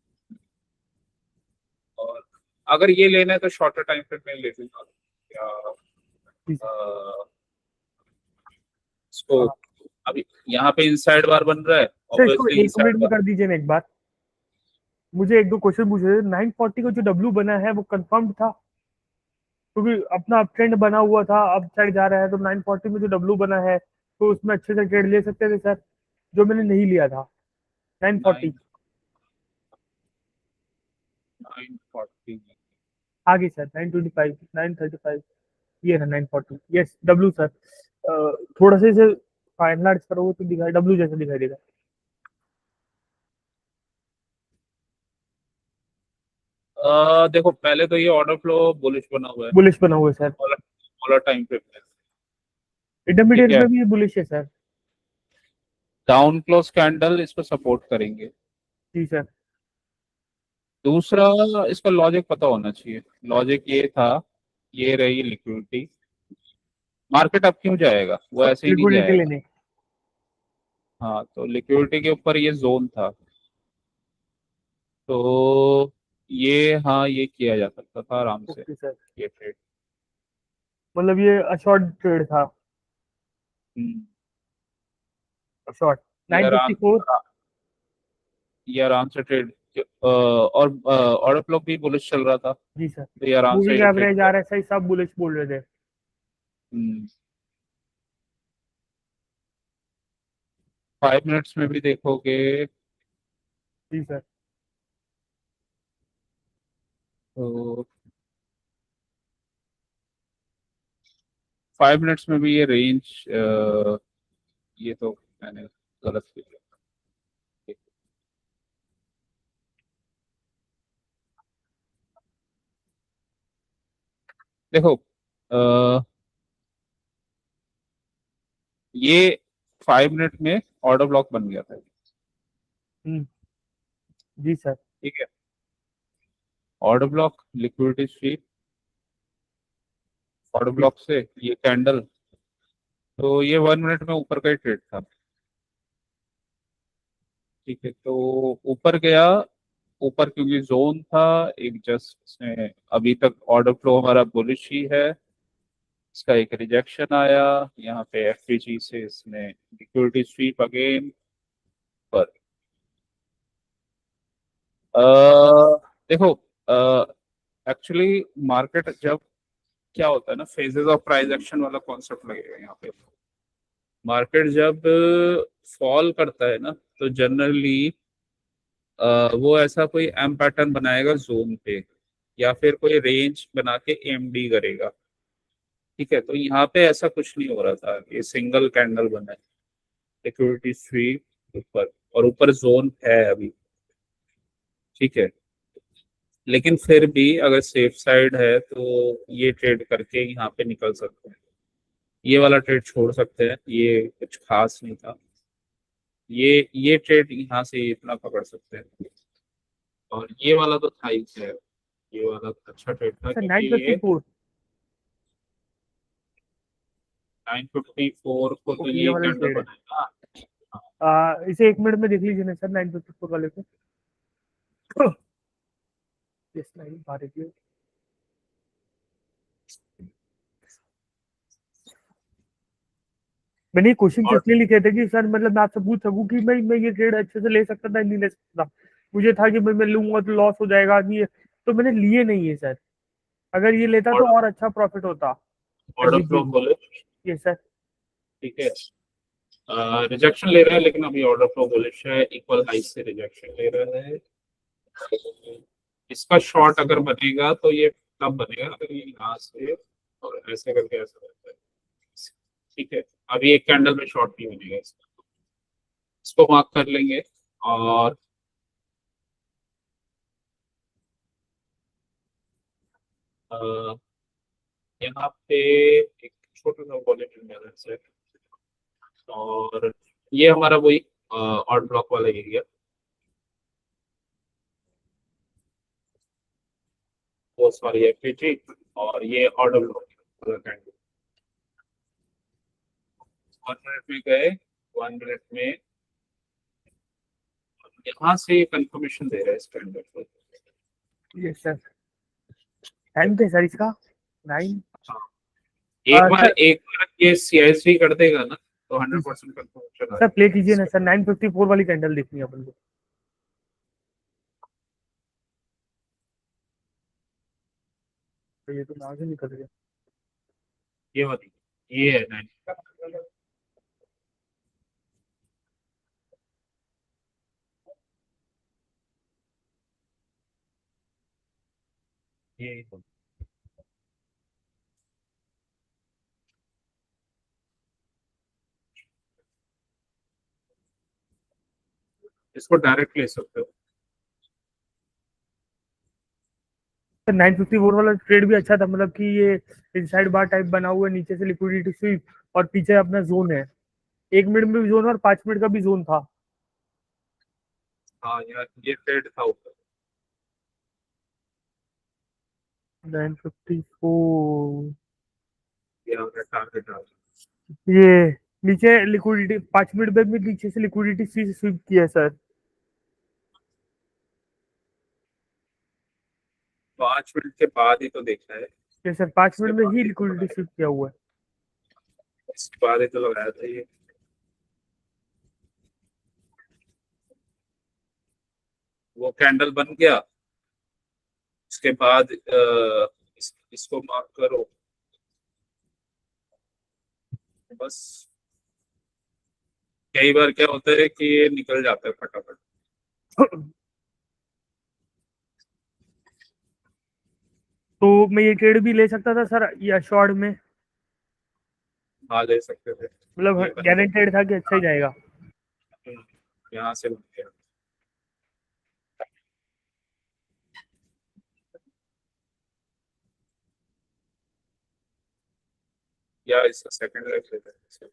और अगर ये लेना है तो शॉर्टर टाइम फ्रेम में ले लूंगा, या जी सर। अ, इसको हाँ अभी यहाँ पे इनसाइड बार बन रहा है, सर, इसको ऑब्वियसली 1 मिनट इनसाइड में बार। कर दीजिए ना एक बार। मुझे एक दो क्वेश्चन पूछे थे। 940 का जो डब्ल्यू बना है वो कंफर्म था? क्योंकि अपना अप ट्रेंड बना हुआ था, अप साइड जा रहा है, तो 940 में जो डब्ल्यू बना है तो उसमें अच्छे से ट्रेड ले सकते थे सर, जो मैंने नहीं लिया था। 940 नाइन 940। आगे सर, 925, 935, ये है 940, यस डब्ल्यू सर। थोड़ा सा इसे फाइनलाइज करो तो दिखाई, डब्ल्यू जैसा दिखाई देगा। देखो पहले तो ये ऑर्डर फ्लो बुलिश बना हुआ है, बुलिश बना हुआ है सर। स्मॉलर टाइम फ्रेम में। इंटरमीडिएट ठीक है, में भी बुलिश है सर। डाउन क्लोज कैंडल इसको सपोर्ट करेंगे। जी सर। दूसरा, इसका लॉजिक पता होना चाहिए। लॉजिक ये था, ये रही लिक्विडिटी, मार्केट अब क्यों जाएगा, वो ऐसे ही नहीं लिक्विडिटी जाएगा। लेने। हाँ, तो लिक्विडिटी के ऊपर ये जोन था, तो ये, हाँ, ये किया जा सकता था आराम से, ओके सर। ये ट्रेड। मतलब ये शॉर्ट ट्रेड था। शॉर्ट ये आराम 954। ये आराम से ट्रेड, और ऑर्डर फ्लो भी बुलिश चल रहा था, जी सर। तो ये आराम से मूविंग ये ट्रेड एवरेज किया। RSI सब बुलिश बोल रहे थे। 5 मिनट्स में भी देखोगे जी सर। तो 5 मिनट्स में भी ये रेंज, ये तो मैंने गलत किया। देखो, ये 5 मिनट में ऑर्डर ब्लॉक बन गया था। हम्म। जी सर। ठीक है, order block, liquidity sweep, order जी। ब्लॉक से ये कैंडल, तो ये 1 मिनट में ऊपर का ही ट्रेड था। ठीक है, तो ऊपर गया, ऊपर क्योंकि जोन था एक, जस्ट इसमें अभी तक ऑर्डर फ्लो हमारा बुलिश ही है, इसका एक रिजेक्शन आया, यहाँ पे एफपीजी से इसने लिक्विडिटी स्वीप अगेन पर। देखो, एक्चुअली मार्केट जब, क्या होता है ना, फेजेस ऑफ प्राइस एक्शन वाला कॉन्सेप्ट लगेगा यहाँ पे। मार्केट जब फॉल करता है ना, तो जनरली वो ऐसा कोई एम पैटर्न बनाएगा जोन पे, या फिर कोई रेंज बना के एमडी करेगा। ठीक है, तो यहाँ पे ऐसा कुछ नहीं हो रहा था, ये सिंगल कैंडल बना है, सिक्योरिटी स्वीप ऊपर, और ऊपर जोन है अभी। ठीक है, लेकिन फिर भी अगर सेफ साइड है तो ये ट्रेड करके यहाँ पे निकल सकते हैं, ये वाला ट्रेड छोड़ सकते हैं, ये कुछ खास नहीं था। ये ट्रेड यहाँ से इतना पकड़ सकते हैं, और ये वाला तो था ही है, ये वाला अच्छा ट्रेड था सर क्योंकि ये 954। 954 को तो ओके, ये ये वाला कैंडल ट्रेड है। बनाएगा। इसे 1 मिनट में देख लीजिए ना सर, 954 वाले को। यस, 9 भारत की। मैंने ये क्वेश्चन और इसलिए लिखे थे कि सर मतलब मैं आपसे पूछ सकूं कि मैं ये ट्रेड अच्छे से ले सकता था नहीं ले सकता था। मुझे था कि मैं लूंगा तो लॉस हो जाएगा, नहीं तो मैंने लिए नहीं है सर। अगर ये लेता तो और अच्छा प्रॉफिट होता। ऑर्डर अभी फ्लो जी। बोले, ये सर। ठीक है, रिजेक्शन ले रहा है, लेकिन अभी ऑर्डर फ्लो बुलिश है, इक्वल हाई से रिजेक्शन ले रहा है। इसका शॉर्ट अगर बनेगा तो ये तब बनेगा अगर ये यहाँ से और ऐसे करके ऐसा रहता है। ठीक है, अभी एक कैंडल में शॉर्ट नहीं बनेगा इसका, इसको मार्क कर लेंगे। और अ, यहाँ पे एक छोटा सा वॉलेट बैलेंस है, और ये हमारा वही ऑड ब्लॉक वाला एरिया, वो सॉरी एफपीजी, और ये ऑर्डर ब्लॉक 1 मिनट में गए, 1 मिनट में यहाँ से कंफर्मेशन दे रहा है इस कैंडल को। ये सर टाइम पे सर इसका 9। हाँ, सर। एक बार ये सीआईसी कर देगा ना, तो 100% कंफर्मेशन आ सर प्ले जाएगा कीजिए ना इसका। सर, 954 वाली कैंडल देखनी है अपन को। तो ये तो आगे निकल गया। ये वाली, ये है 9, ये इसको डायरेक्ट ले सकते हो। 954 वाला ट्रेड भी अच्छा था, मतलब कि ये इनसाइड बार टाइप बना हुआ है, नीचे से लिक्विडिटी स्वीप और पीछे अपना जोन है, 1 मिनट में भी जोन और 5 मिनट का भी जोन था। हाँ यार ये ट्रेड था ऊपर। 954 ये हमने टारगेट डाला। ये नीचे लिक्विडिटी 5 मिनट में भी नीचे से लिक्विडिटी स्वीप किया है सर। 5 मिनट के बाद ही तो देखना है। ये सर 5 मिनट इसके में बाद ही ही तो लिक्विडिटी लगाया। स्वीप किया हुआ है। इसके बाद ही तो लगाया था ये। वो कैंडल बन गया, उसके बाद इसको मार्क करो बस। कई बार क्या होता है कि ये निकल जाता है फटाफट। तो मैं ये ट्रेड भी ले सकता था सर या शॉर्ट में, हाँ ले सकते थे। मतलब ये बन गया। गारंटेड था कि अच्छा ही जाएगा। यहाँ से बन गया। या इसका सेकंड लेग लेते हैं।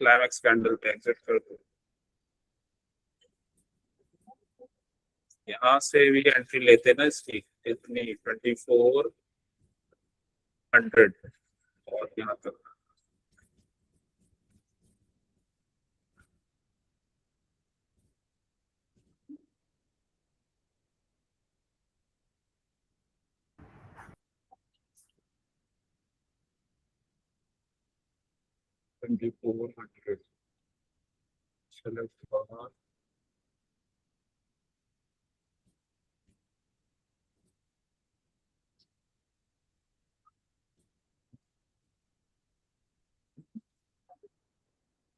क्लाइमैक्स कैंडल पे एग्जिट कर दो। यहाँ से भी एंट्री लेते ना इसकी, इतनी 2400 और यहाँ तक। ट्वेंटी फोर हंड्रेड सेलेक्ट बाहर।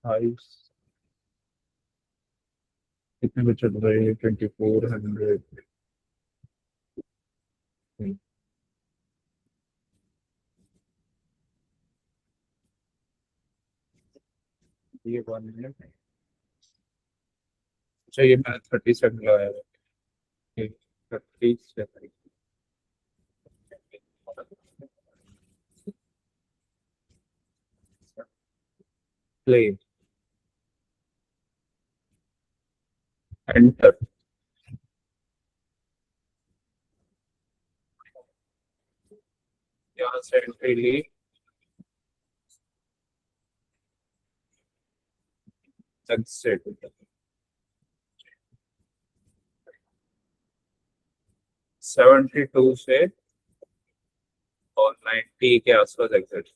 हाइस कितने पे चल रहे हैं? 2400। ये 1 मिनट। अच्छा ये मैं 30 सेकंड लगाया है। 30 सेकंड प्ले एंटर। यहाँ से एंट्री ली, सनसेट 72 से और 90 के आसपास एग्जिट।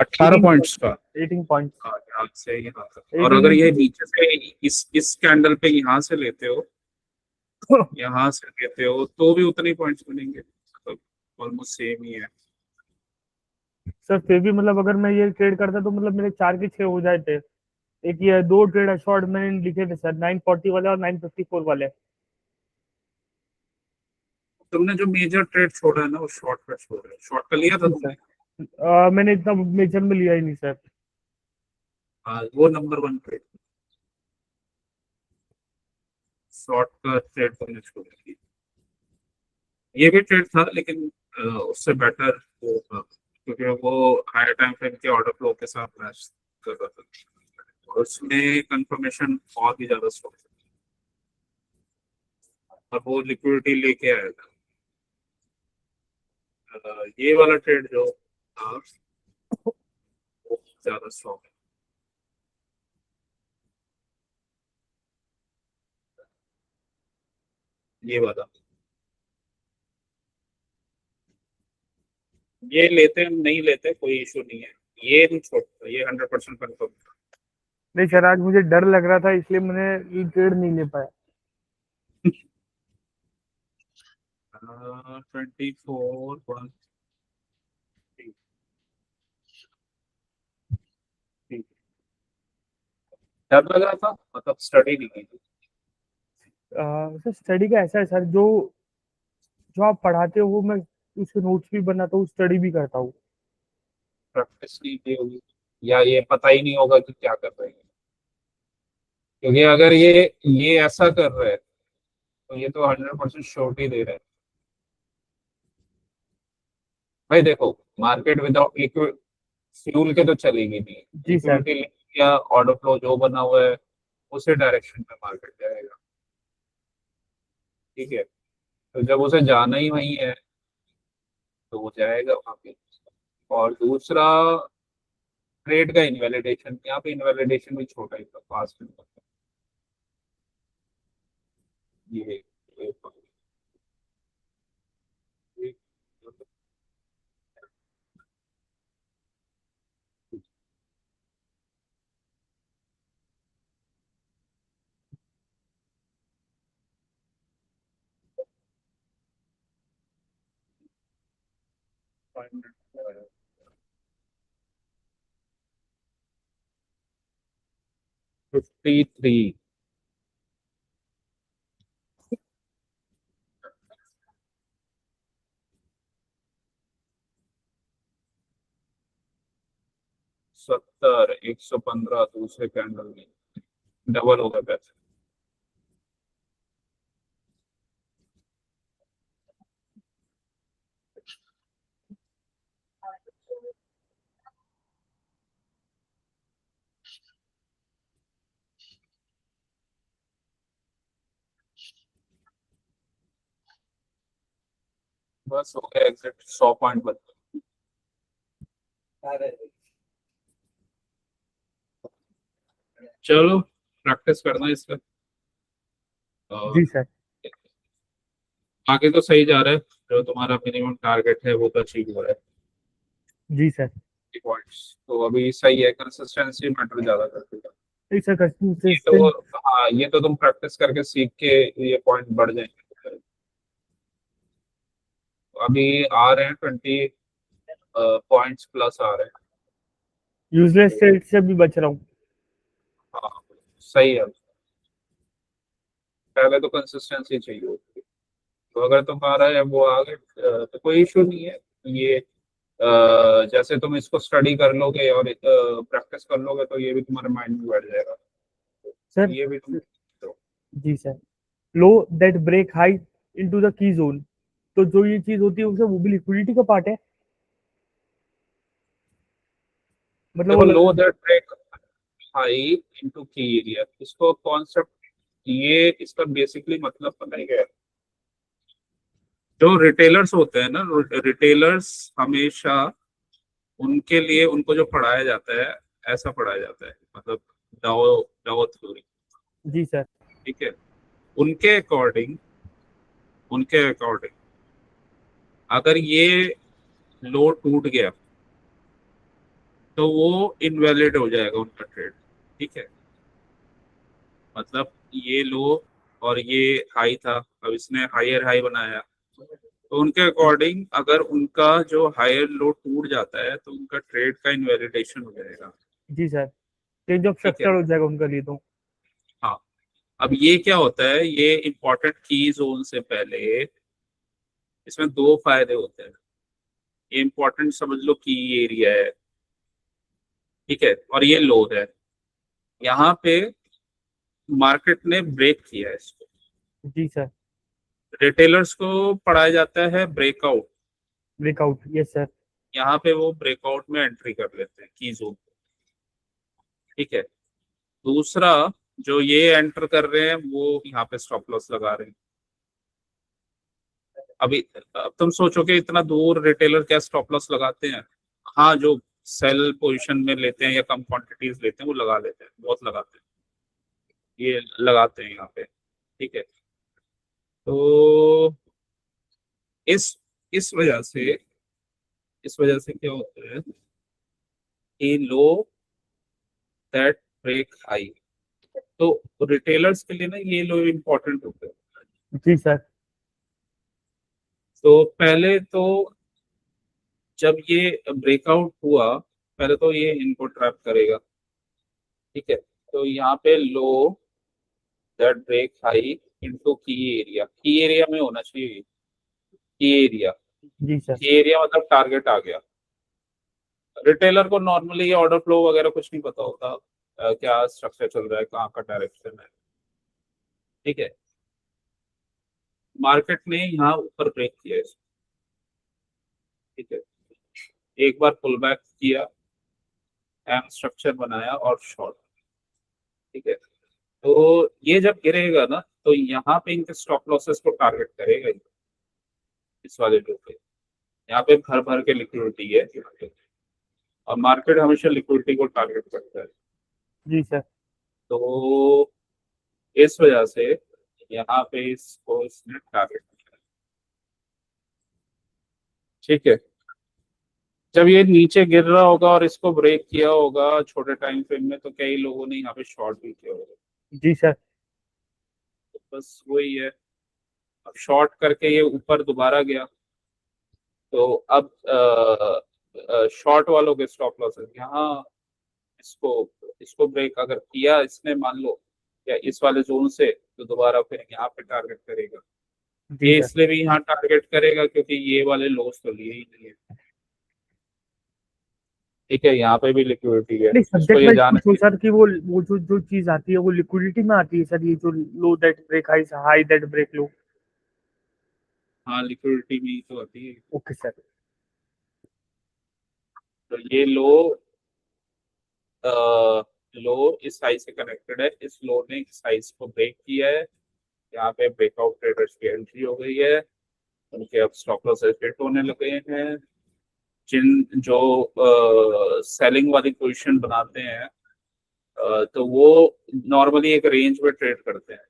18 पॉइंट्स का। 18 पॉइंट। हाँ यहाँ से यहाँ तक। और अगर 18 ये नीचे से इस कैंडल पे यहाँ से लेते हो, यहाँ से लेते हो तो भी उतने पॉइंट्स बनेंगे, तो ऑलमोस्ट सेम ही है। सर फिर भी मतलब अगर मैं ये ट्रेड करता तो मतलब मेरे 4 के 6 हो जाए थे। एक ये 2 ट्रेड शॉर्ट मैंने लिखे थे सर, 940 वाले और 954 वाले। तुमने जो मेजर ट्रेड छोड़ा है ना वो शॉर्ट का छोड़ा है। शॉर्ट का लिया था जी तुमने? सर, मैंने इतना मेजर में लिया ही नहीं सर। हाँ वो नंबर 1 ट्रेड। शॉर्ट का ट्रेड तुमने छोड़ दिया। ये भी ट्रेड था लेकिन उससे बेटर वो था, क्योंकि वो हायर टाइम फ्रेम के ऑर्डर फ्लो के साथ मैच कर रहा था और उसमें कंफर्मेशन बहुत ही ज्यादा स्ट्रॉन्ग था और वो लिक्विडिटी लेके आया था। ये वाला ट्रेड जो था वो ज्यादा स्ट्रॉन्ग है। ये वाला, ये लेते हम नहीं लेते कोई इशू नहीं है। ये नहीं छोड़ता, ये 100% कंफर्म। नहीं सर, आज मुझे डर लग रहा था इसलिए मैंने ये ट्रेड नहीं ले पाया। 24 डर लग रहा था, मतलब स्टडी नहीं की थी। सर स्टडी का ऐसा है सर, जो जो आप पढ़ाते हो वो मैं उसके नोट्स भी बनाता हूँ, स्टडी भी करता हूँ। प्रैक्टिस नहीं की होगी, या ये पता ही नहीं होगा कि क्या कर रहे हैं। क्योंकि अगर ये ऐसा कर रहे हैं तो ये तो 100% श्योरिटी दे रहे हैं। भाई देखो, मार्केट विदाउट फ्यूल के तो चलेगी नहीं। जी सर। इक्विटी या ऑर्डर फ्लो जो बना हुआ है उसी डायरेक्शन में मार्केट जाएगा। ठीक है, तो जब उसे जाना ही वही है तो वो जाएगा वहां पे। और दूसरा, ट्रेड का इनवैलिडेशन, यहाँ पे इनवैलिडेशन भी छोटा ही था पास्ट में। ये ये- 53। 70, 115 दूसरे कैंडल में डबल हो गए पैसे। बस हो गया एग्जिट, 100 पॉइंट बच। चलो, प्रैक्टिस करना इसका। और जी सर। आगे तो सही जा रहा है, जो तुम्हारा मिनिमम टारगेट है वो तो अचीव हो रहा है। जी सर। पॉइंट्स तो अभी सही है, कंसिस्टेंसी मैटर ज्यादा करती है। नहीं सर, ये तो, कंसिस्टेंट। हाँ, ये तो तुम प्रैक्टिस करके सीख के ये पॉइंट बढ़ जाएंगे। अभी आ रहे हैं 20 पॉइंट्स प्लस आ रहे हैं। यूजलेस तो ट्रेड से भी बच रहा हूँ। हाँ, सही है। पहले तो कंसिस्टेंसी चाहिए होती है। तो अगर तुम्हारा है वो आ गए तो कोई इशू नहीं है। ये जैसे तुम इसको स्टडी कर लोगे और प्रैक्टिस कर लोगे तो ये भी तुम्हारे माइंड में बैठ जाएगा। सर। ये भी तुम। तो जी sir. Low that break high into the key zone, तो जो ये चीज होती है उसे, वो भी लिक्विडिटी का पार्ट है। मतलब वो देखो, लो that break high into key area, इसको कॉन्सेप्ट, ये इसका बेसिकली मतलब पता है क्या है? जो रिटेलर्स होते हैं ना, रिटेलर्स हमेशा, उनके लिए उनको जो पढ़ाया जाता है ऐसा पढ़ाया जाता है, मतलब डाओ डाओ थ्योरी। जी सर। ठीक है, उनके अकॉर्डिंग, उनके अकॉर्डिंग अगर ये लो टूट गया तो वो इनवैलिड हो जाएगा उनका ट्रेड। ठीक है, मतलब ये लो और ये हाई था, अब इसने हायर हाई बनाया, तो उनके अकॉर्डिंग अगर उनका जो हायर लो टूट जाता है तो उनका ट्रेड का इनवैलिडेशन हो जाएगा। जी सर। चेंज ऑफ ठीक है, स्ट्रक्चर हो जाएगा उनका लिए तो। हाँ। अब ये क्या होता है, ये इंपॉर्टेंट की जोन से पहले इसमें दो फायदे होते हैं। ये इंपॉर्टेंट समझ लो की एरिया है, ठीक है, और ये लो है। यहाँ पे मार्केट ने ब्रेक किया है इसको। जी सर। रिटेलर्स को पढ़ाया जाता है ब्रेकआउट। Breakout, yes sir. यहाँ पे वो ब्रेकआउट में एंट्री कर लेते हैं की जोन। ठीक है, दूसरा, जो ये एंटर कर रहे हैं वो यहाँ पे स्टॉप लॉस लगा रहे हैं। अभी अब तुम सोचो कि इतना दूर रिटेलर क्या स्टॉप लॉस लगाते हैं? हाँ, जो सेल पोजीशन में लेते हैं या कम क्वांटिटीज लेते हैं वो लगा लेते हैं, बहुत लगाते हैं, ये लगाते हैं यहाँ पे। ठीक है, तो इस इस वजह से, इस वजह से क्या होता है कि लो दैट ब्रेक हाई, तो रिटेलर्स के लिए ना ये लो इम्पोर्टेंट होते हैं। जी सर। तो पहले तो जब ये ब्रेकआउट हुआ, पहले तो ये इनको ट्रैप करेगा। ठीक है, तो यहाँ पे लो that break high into key area, की एरिया में होना चाहिए की एरिया। जी सर। ये एरिया मतलब टारगेट आ गया। रिटेलर को नॉर्मली ऑर्डर फ्लो वगैरह कुछ नहीं पता होता, क्या स्ट्रक्चर चल रहा है, कहाँ का डायरेक्शन है। ठीक है, मार्केट ने यहाँ ऊपर ब्रेक किया है। ठीक है, एक बार पुल बैक किया, एम स्ट्रक्चर बनाया और शॉर्ट। ठीक है, तो ये जब गिरेगा ना तो यहाँ पे इनके स्टॉप लॉसेस को टारगेट करेगा ये, इस वाले लो पे। यहाँ पे भर भर के लिक्विडिटी है यहाँ पे, और मार्केट हमेशा लिक्विडिटी को टारगेट करता है। जी सर। तो इस वजह से यहाँ पे इसको इसने टारगेट किया। ठीक है, जब ये नीचे गिर रहा होगा और इसको ब्रेक किया होगा छोटे टाइम फ्रेम में, तो कई लोगों ने यहाँ पे शॉर्ट भी किया होगा। जी सर। तो बस वही है, अब शॉर्ट करके ये ऊपर दोबारा गया, तो अब शॉर्ट वालों के स्टॉप लॉसेस यहाँ, इसको इसको ब्रेक अगर किया इसने मान लो या इस वाले जोन से, तो दोबारा फिर यहाँ पे टारगेट करेगा। जी ये सर। इसलिए भी यहाँ टारगेट करेगा क्योंकि ये वाले लॉस तो लिए ही नहीं है। ठीक है, यहाँ पे भी लिक्विडिटी है, नहीं, इसको सब्जेक्ट ये वाइज जान पूछो सर कि वो जो जो चीज आती है वो लिक्विडिटी में आती है सर, ये जो low that break high, high that break low. हाँ लिक्विडिटी में ही तो आती है। Okay sir. तो ये लो इस साइज से कनेक्टेड है, इस लो ने इस साइज को ब्रेक किया है। यहाँ पे ब्रेकआउट ट्रेडर्स की एंट्री हो गई है, उनके अब स्टॉप लॉसेस हिट होने लगे हैं। जिन जो सेलिंग वाली पोजीशन बनाते हैं, तो वो नॉर्मली एक रेंज में ट्रेड करते हैं।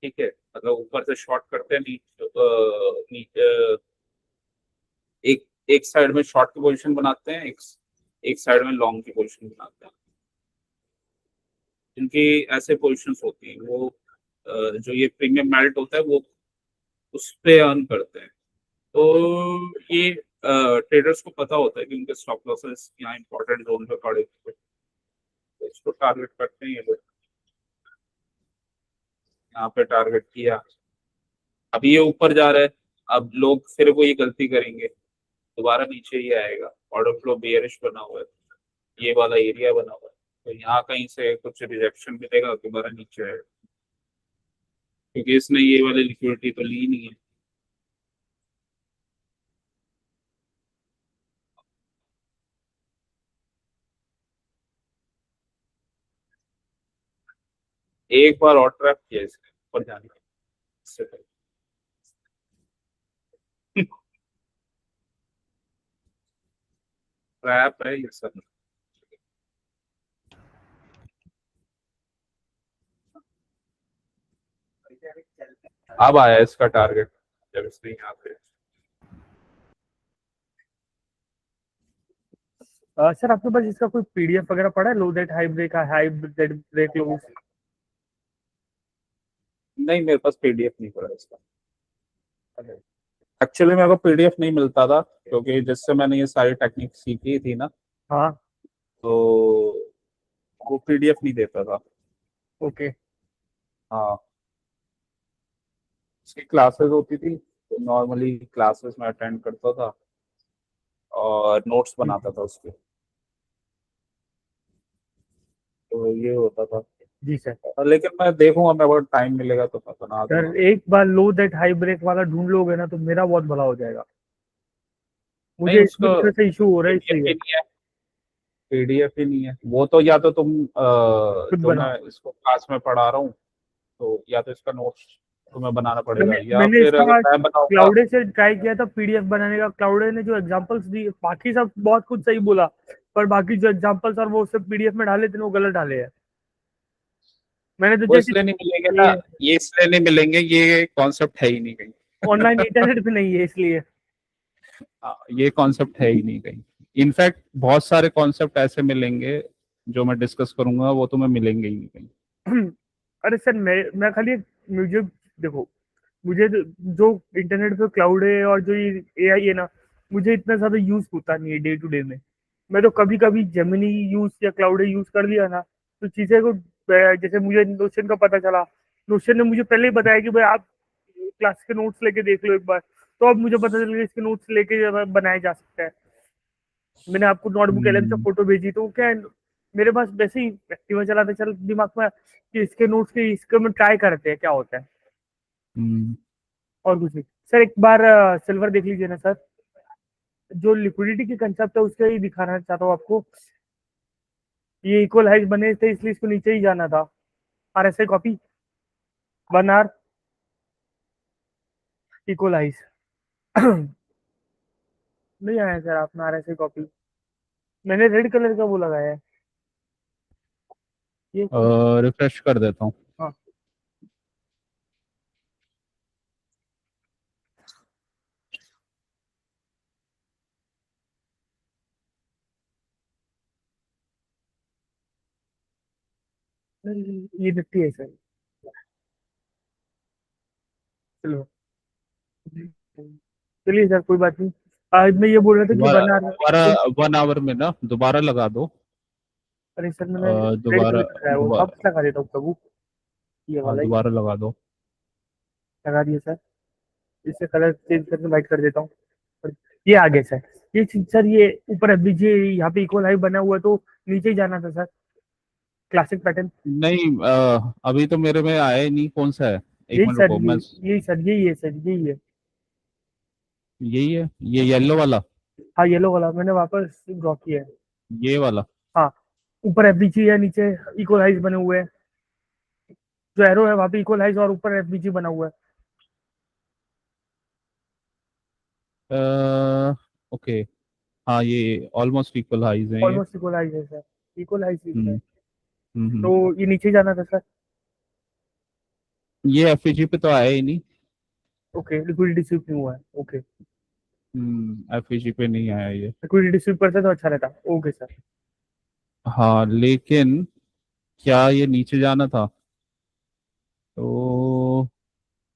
ठीक है, मतलब ऊपर से शॉर्ट करते हैं, एक एक साइड में शॉर्ट की पोजीशन बनाते हैं, एक साइड में लॉन्ग की पोजीशन बनाते हैं। जिनकी ऐसे पोजीशंस होती हैं वो जो ये प्रीमियम मेल्ट होता है वो उस पे अर्न करते हैं। तो ये ट्रेडर्स को पता होता है कि उनके स्टॉप लॉसेस यहाँ इंपॉर्टेंट जोन पे पड़े हुए हैं, तो इसको टारगेट करते हैं ये लोग। यहाँ पे टारगेट किया, अभी ये ऊपर जा रहा है, अब लोग फिर वो ये गलती करेंगे, दोबारा नीचे ही आएगा। ऑर्डर फ्लो बेयरिश बना हुआ है, ये वाला एरिया बना हुआ है, तो यहाँ कहीं से कुछ रिजेक्शन मिलेगा, दोबारा नीचे आएगा, क्योंकि इसने ये वाली लिक्विडिटी तो ली नहीं है। एक बार और ट्रैप किया इसने ऊपर जाने का, इससे पहले। ट्रैप है ये सब। अब आया इसका टारगेट, जब इसने यहाँ पे सर आपके पास इसका कोई पीडीएफ वगैरह पड़ा है, low that high break, high that break low? नहीं, मेरे पास पीडीएफ नहीं पड़ा इसका। एक्चुअली मेरे को पीडीएफ नहीं मिलता था, क्योंकि जिससे मैंने ये सारी टेक्निक सीखी थी ना, हाँ। तो वो पीडीएफ नहीं देता था। ओके। हाँ, उसकी क्लासेस होती थी, तो नॉर्मली क्लासेस में अटेंड करता था और नोट्स बनाता था उसके, तो ये होता था। जी सर। लेकिन मैं देखूंगा, मैं अगर टाइम मिलेगा तो मैं बना दूंगा। सर एक बार लो दैट हाई ब्रेक वाला ढूंढ लोगे ना तो मेरा बहुत भला हो जाएगा। नहीं, मुझे इसमें उसको थोड़ा सा इशू हो रहा है पीडीएफ इसलिए। ही नहीं है, पीडीएफ ही नहीं है वो तो। या तो तुम खुद जो बनाओ। मैं इसको क्लास में पढ़ा रहा हूँ, तो या तो इसका नोट्स तुम्हें बनाना पड़ेगा, मैंने या मैंने फिर अगर इसका मैं बनाऊंगा। क्लाउडे से ट्राई किया था पीडीएफ बनाने का। क्लाउडे ने जो एग्जांपल्स दिए, बाकी सब बहुत कुछ सही बोला, पर बाकी जो एग्जांपल्स और वो सब पीडीएफ में डाले थे वो गलत डाले हैं। मैंने तो वो जैसे इसलिए नहीं मिलेंगे ना, ये ये इसलिए नहीं मिलेंगे, ये कॉन्सेप्ट है ही नहीं कहीं। ऑनलाइन इंटरनेट पे नहीं है इसलिए। हाँ, ये कॉन्सेप्ट है ही नहीं कहीं। इनफैक्ट बहुत सारे कॉन्सेप्ट ऐसे मिलेंगे जो मैं डिस्कस करूंगा, वो तुम्हें मिलेंगे ही नहीं कहीं। अरे सर मैं खाली मुझे देखो, मुझे जो इंटरनेट पे क्लाउड है और जो ये एआई है ना, मुझे इतना ज्यादा यूज होता नहीं है डे टू डे में। मैं तो कभी कभी जेमिनी यूज या क्लाउड यूज कर लिया ना, तो चीजें को जैसे मुझे नोशन का पता चला, नोशन ने मुझे पहले ही बताया कि भाई आप क्लास के नोट्स लेके देख लो एक बार, तो अब मुझे पता चल गया इसके नोट्स लेके बनाए जा सकते हैं। मैंने आपको नोटबुक एलएम से फोटो भेजी, तो क्या है, मेरे पास वैसे ही एक्टिवा चलाते चल दिमाग में कि इसके नोट्स के इसके में ट्राई करते हैं क्या होता है, हम्म, और कुछ नहीं। सर एक बार सिल्वर देख लीजिए ना सर, जो लिक्विडिटी की कंसेप्ट है उसका ही दिखाना चाहता हूँ आपको। ये इक्वल हाइज बने थे इसलिए इसको नीचे ही जाना था। RSI copy 1 hour equal highs नहीं आया सर, आपने RSI कॉपी, मैंने रेड कलर का वो लगाया है, ये कौन सा? रिफ्रेश कर देता हूँ। हाँ, ये निफ्टी है सर। चलो, चलिए सर कोई बात नहीं। आज मैं ये बोल रहा था कि दोबारा 1 आवर। दोबारा 1 आवर में ना दोबारा लगा दो। अरे सर मैंने रेड दोबारा कलर का लगाया, वो दोबारा वापस लगा देता हूँ प्रभु, ये हाँ, वाला ही दोबारा लगा दो। लगा दिया सर। इससे कलर चेंज करके वाइट कर देता हूँ। और ये आ गया सर। ये सर, ये ऊपर FBG यहाँ पे इक्वल हाई बना हुआ है, तो नीचे ही जाना था सर, क्लासिक पैटर्न। नहीं, अभी तो मेरे में आया ही नहीं, कौन सा है? एक यही मिनट सर, रुको, मैं यही सर, यही है सर, यही है। यही है, ये येलो वाला, हाँ येलो वाला मैंने वापस ड्रॉ किया है। ये वाला। हाँ, ऊपर FBG है, नीचे इक्वल हाइज बने हुए हैं, जो एरो है वहाँ पे इक्वल हाइज और ऊपर FBG बना हुआ है। ओके, हाँ ये ऑलमोस्ट इक्वल हाइज है ये। ऑलमोस्ट इक्वल हाइज है सर, इक्वल हाइज है। हम्म तो हम्म। ये नीचे जाना था सर। ये एफईजी पे तो आया ही नहीं। ओके, लिक्विडिटी स्वीप नहीं हुआ है, ओके। एफईजी पे नहीं आया ये। लिक्विडिटी स्वीप करते तो अच्छा रहता, ओके सर। हाँ लेकिन क्या ये नीचे जाना था? तो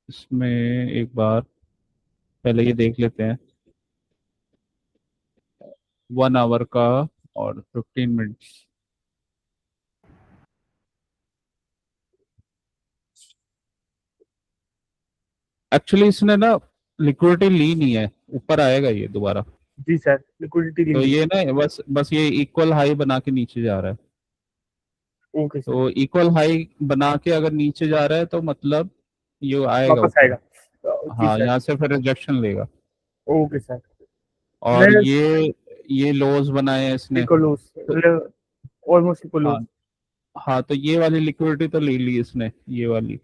इसमें एक बार पहले ये देख लेते हैं, 1 आवर का और 15 मिनट्स। एक्चुअली इसने ना लिक्विडिटी ली नहीं है, ऊपर आएगा ये दोबारा। जी सर, लिक्विडिटी तो ली। ये ना बस बस ये इक्वल हाई बना के नीचे जा रहा है। ओके सर, तो इक्वल हाई बना के अगर नीचे जा रहा है तो मतलब ये आएगा वापस आएगा। ऊपर। जी हाँ, सर, यहाँ से फिर रिजेक्शन लेगा। Okay sir. मैं और ये लोज बनाए हैं इसने। इक्वल तो ऑलमोस्ट इक्वल। हाँ, हाँ तो ये वाली लिक्विडिटी तो ले ली इसने, ये वाली,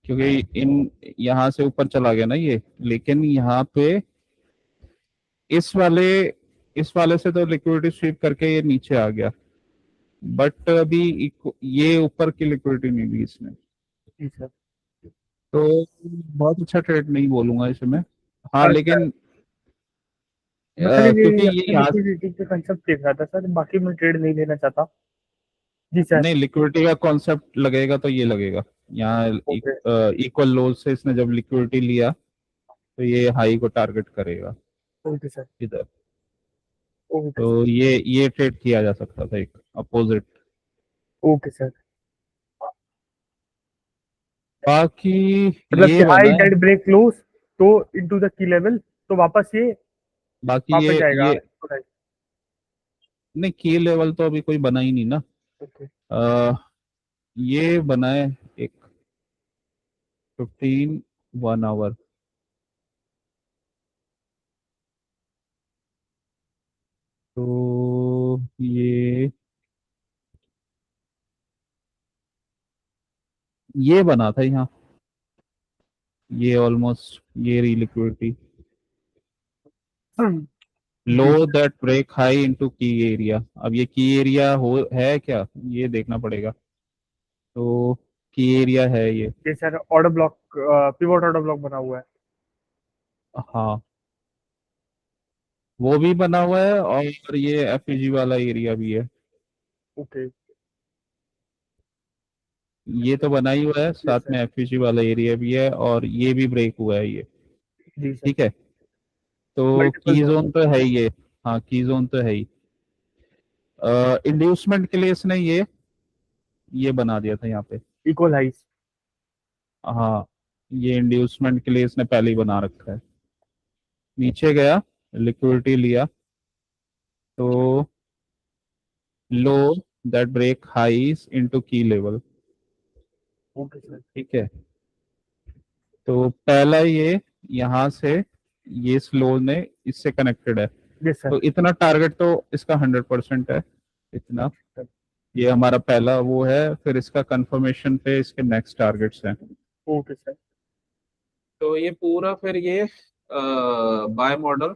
क्योंकि इन यहाँ से ऊपर चला गया ना ये, लेकिन यहाँ पे इस वाले इस वाले से तो लिक्विडिटी स्वीप करके ये नीचे आ गया, बट अभी ये ऊपर की लिक्विडिटी नहीं ली इसने। जी सर। तो बहुत अच्छा ट्रेड नहीं बोलूंगा इसे मैं। हाँ और सर, लेकिन मैं खाली क्योंकि ये अपने यहाँ, लिक्विडिटी के कंसेप्ट देख रहा था सर, बाकी मैं ट्रेड नहीं लेना चाहता। जी सर। नहीं लिक्विडिटी का कॉन्सेप्ट लगेगा तो ये लगेगा। यहाँ ओके, इक्वल लोड से इसने जब लिक्विडिटी लिया तो ये हाई को टारगेट करेगा ओके सर, इधर। ओके सर, तो ये ट्रेड किया जा सकता था एक अपोजिट। Okay sir. बाकी मतलब कि ये बना हाई है। डेड ब्रेक क्लोज, तो इनटू द की लेवल, तो वापस ये बाकी वापस जाएगा। ये नहीं, की लेवल तो अभी कोई बना ही नहीं ना। ओके, आ, ये बना है एक 15 1 आवर। तो ये बना था यहाँ, ये ऑलमोस्ट ये रही लिक्विडिटी। लो जी that break high into key area. अब ये की एरिया हो है क्या, ये देखना पड़ेगा। तो की एरिया है ये। जी sir, order block, pivot order block बना हुआ है। हाँ, वो भी बना हुआ है और ये एफईजी वाला एरिया भी है। ओके, ये तो बना ही हुआ है, जी साथ सर, में एफईजी वाला एरिया भी है और ये भी ब्रेक हुआ है ये। जी सर। ठीक है, तो मल्टीपल की जोन। जोन तो है ही ये। हाँ, की जोन तो है ही। इंड्यूसमेंट के लिए इसने ये बना दिया था यहाँ पे। इक्वल हाइस। हाँ, ये इंड्यूसमेंट के लिए इसने पहले ही बना रखा है। नीचे गया, लिक्विडिटी लिया, तो लो दैट ब्रेक हाइज इनटू की लेवल। Okay sir. ठीक है, तो पहला ये यहाँ से ये स्लो ने इससे कनेक्टेड है, यस सर। तो इतना टारगेट तो इसका 100% है। इतना ये हमारा पहला वो है, फिर इसका कंफर्मेशन पे इसके नेक्स्ट टारगेट्स हैं। Okay sir. तो ये पूरा फिर ये बाय मॉडल,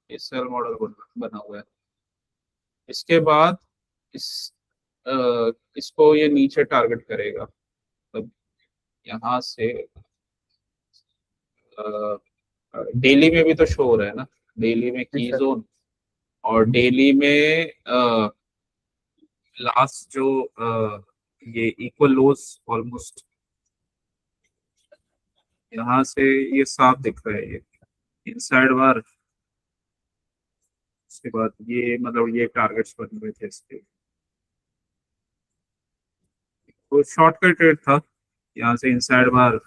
ये सेल मॉडल बना हुआ है। इसके बाद इस इसको ये नीचे टारगेट करेगा, मतलब यहाँ से डेली में भी तो शो हो रहा है ना, डेली में की सर। जोन, और डेली में लास्ट जो ये इक्वल लोस ऑलमोस्ट यहाँ से ये साफ दिख रहा है, ये इनसाइड बार। उसके बाद ये मतलब ये टारगेट्स बने हुए थे इसके, तो शॉर्टकट ट्रेड था। यहाँ से इनसाइड बार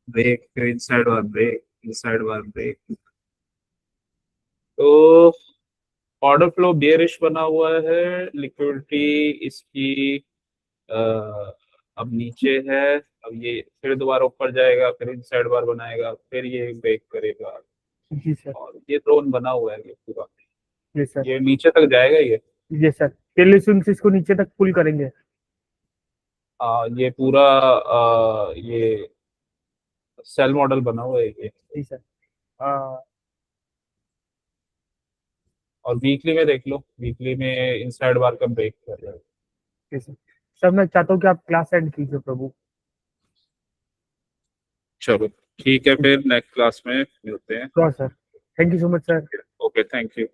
ब्रेक, फिर इनसाइड बार ब्रेक, इनसाइड बार ब्रेक। तो ऑर्डर फ्लो बेयरिश बना हुआ है, लिक्विडिटी इसकी अब नीचे है। अब ये फिर दोबारा ऊपर जाएगा, फिर इनसाइड बार बनाएगा, फिर ये ब्रेक करेगा, जी सर। और ये जोन बना हुआ है ये पूरा, यस सर। ये नीचे तक जाएगा ये। यस सर, पहले से उनसे इसको नीचे तक पुल करेंगे। ये पूरा ये सेल मॉडल बना हुआ है ये। जी सर। और वीकली में देख लो, वीकली में इनसाइड बार का ब्रेक कर रहा है। जी सर। सर मैं चाहता हूँ कि आप क्लास एंड कीजिए प्रभु। चलो ठीक है, फिर नेक्स्ट क्लास में मिलते हैं। Sure sir. Thank you so much sir. Okay, thank you.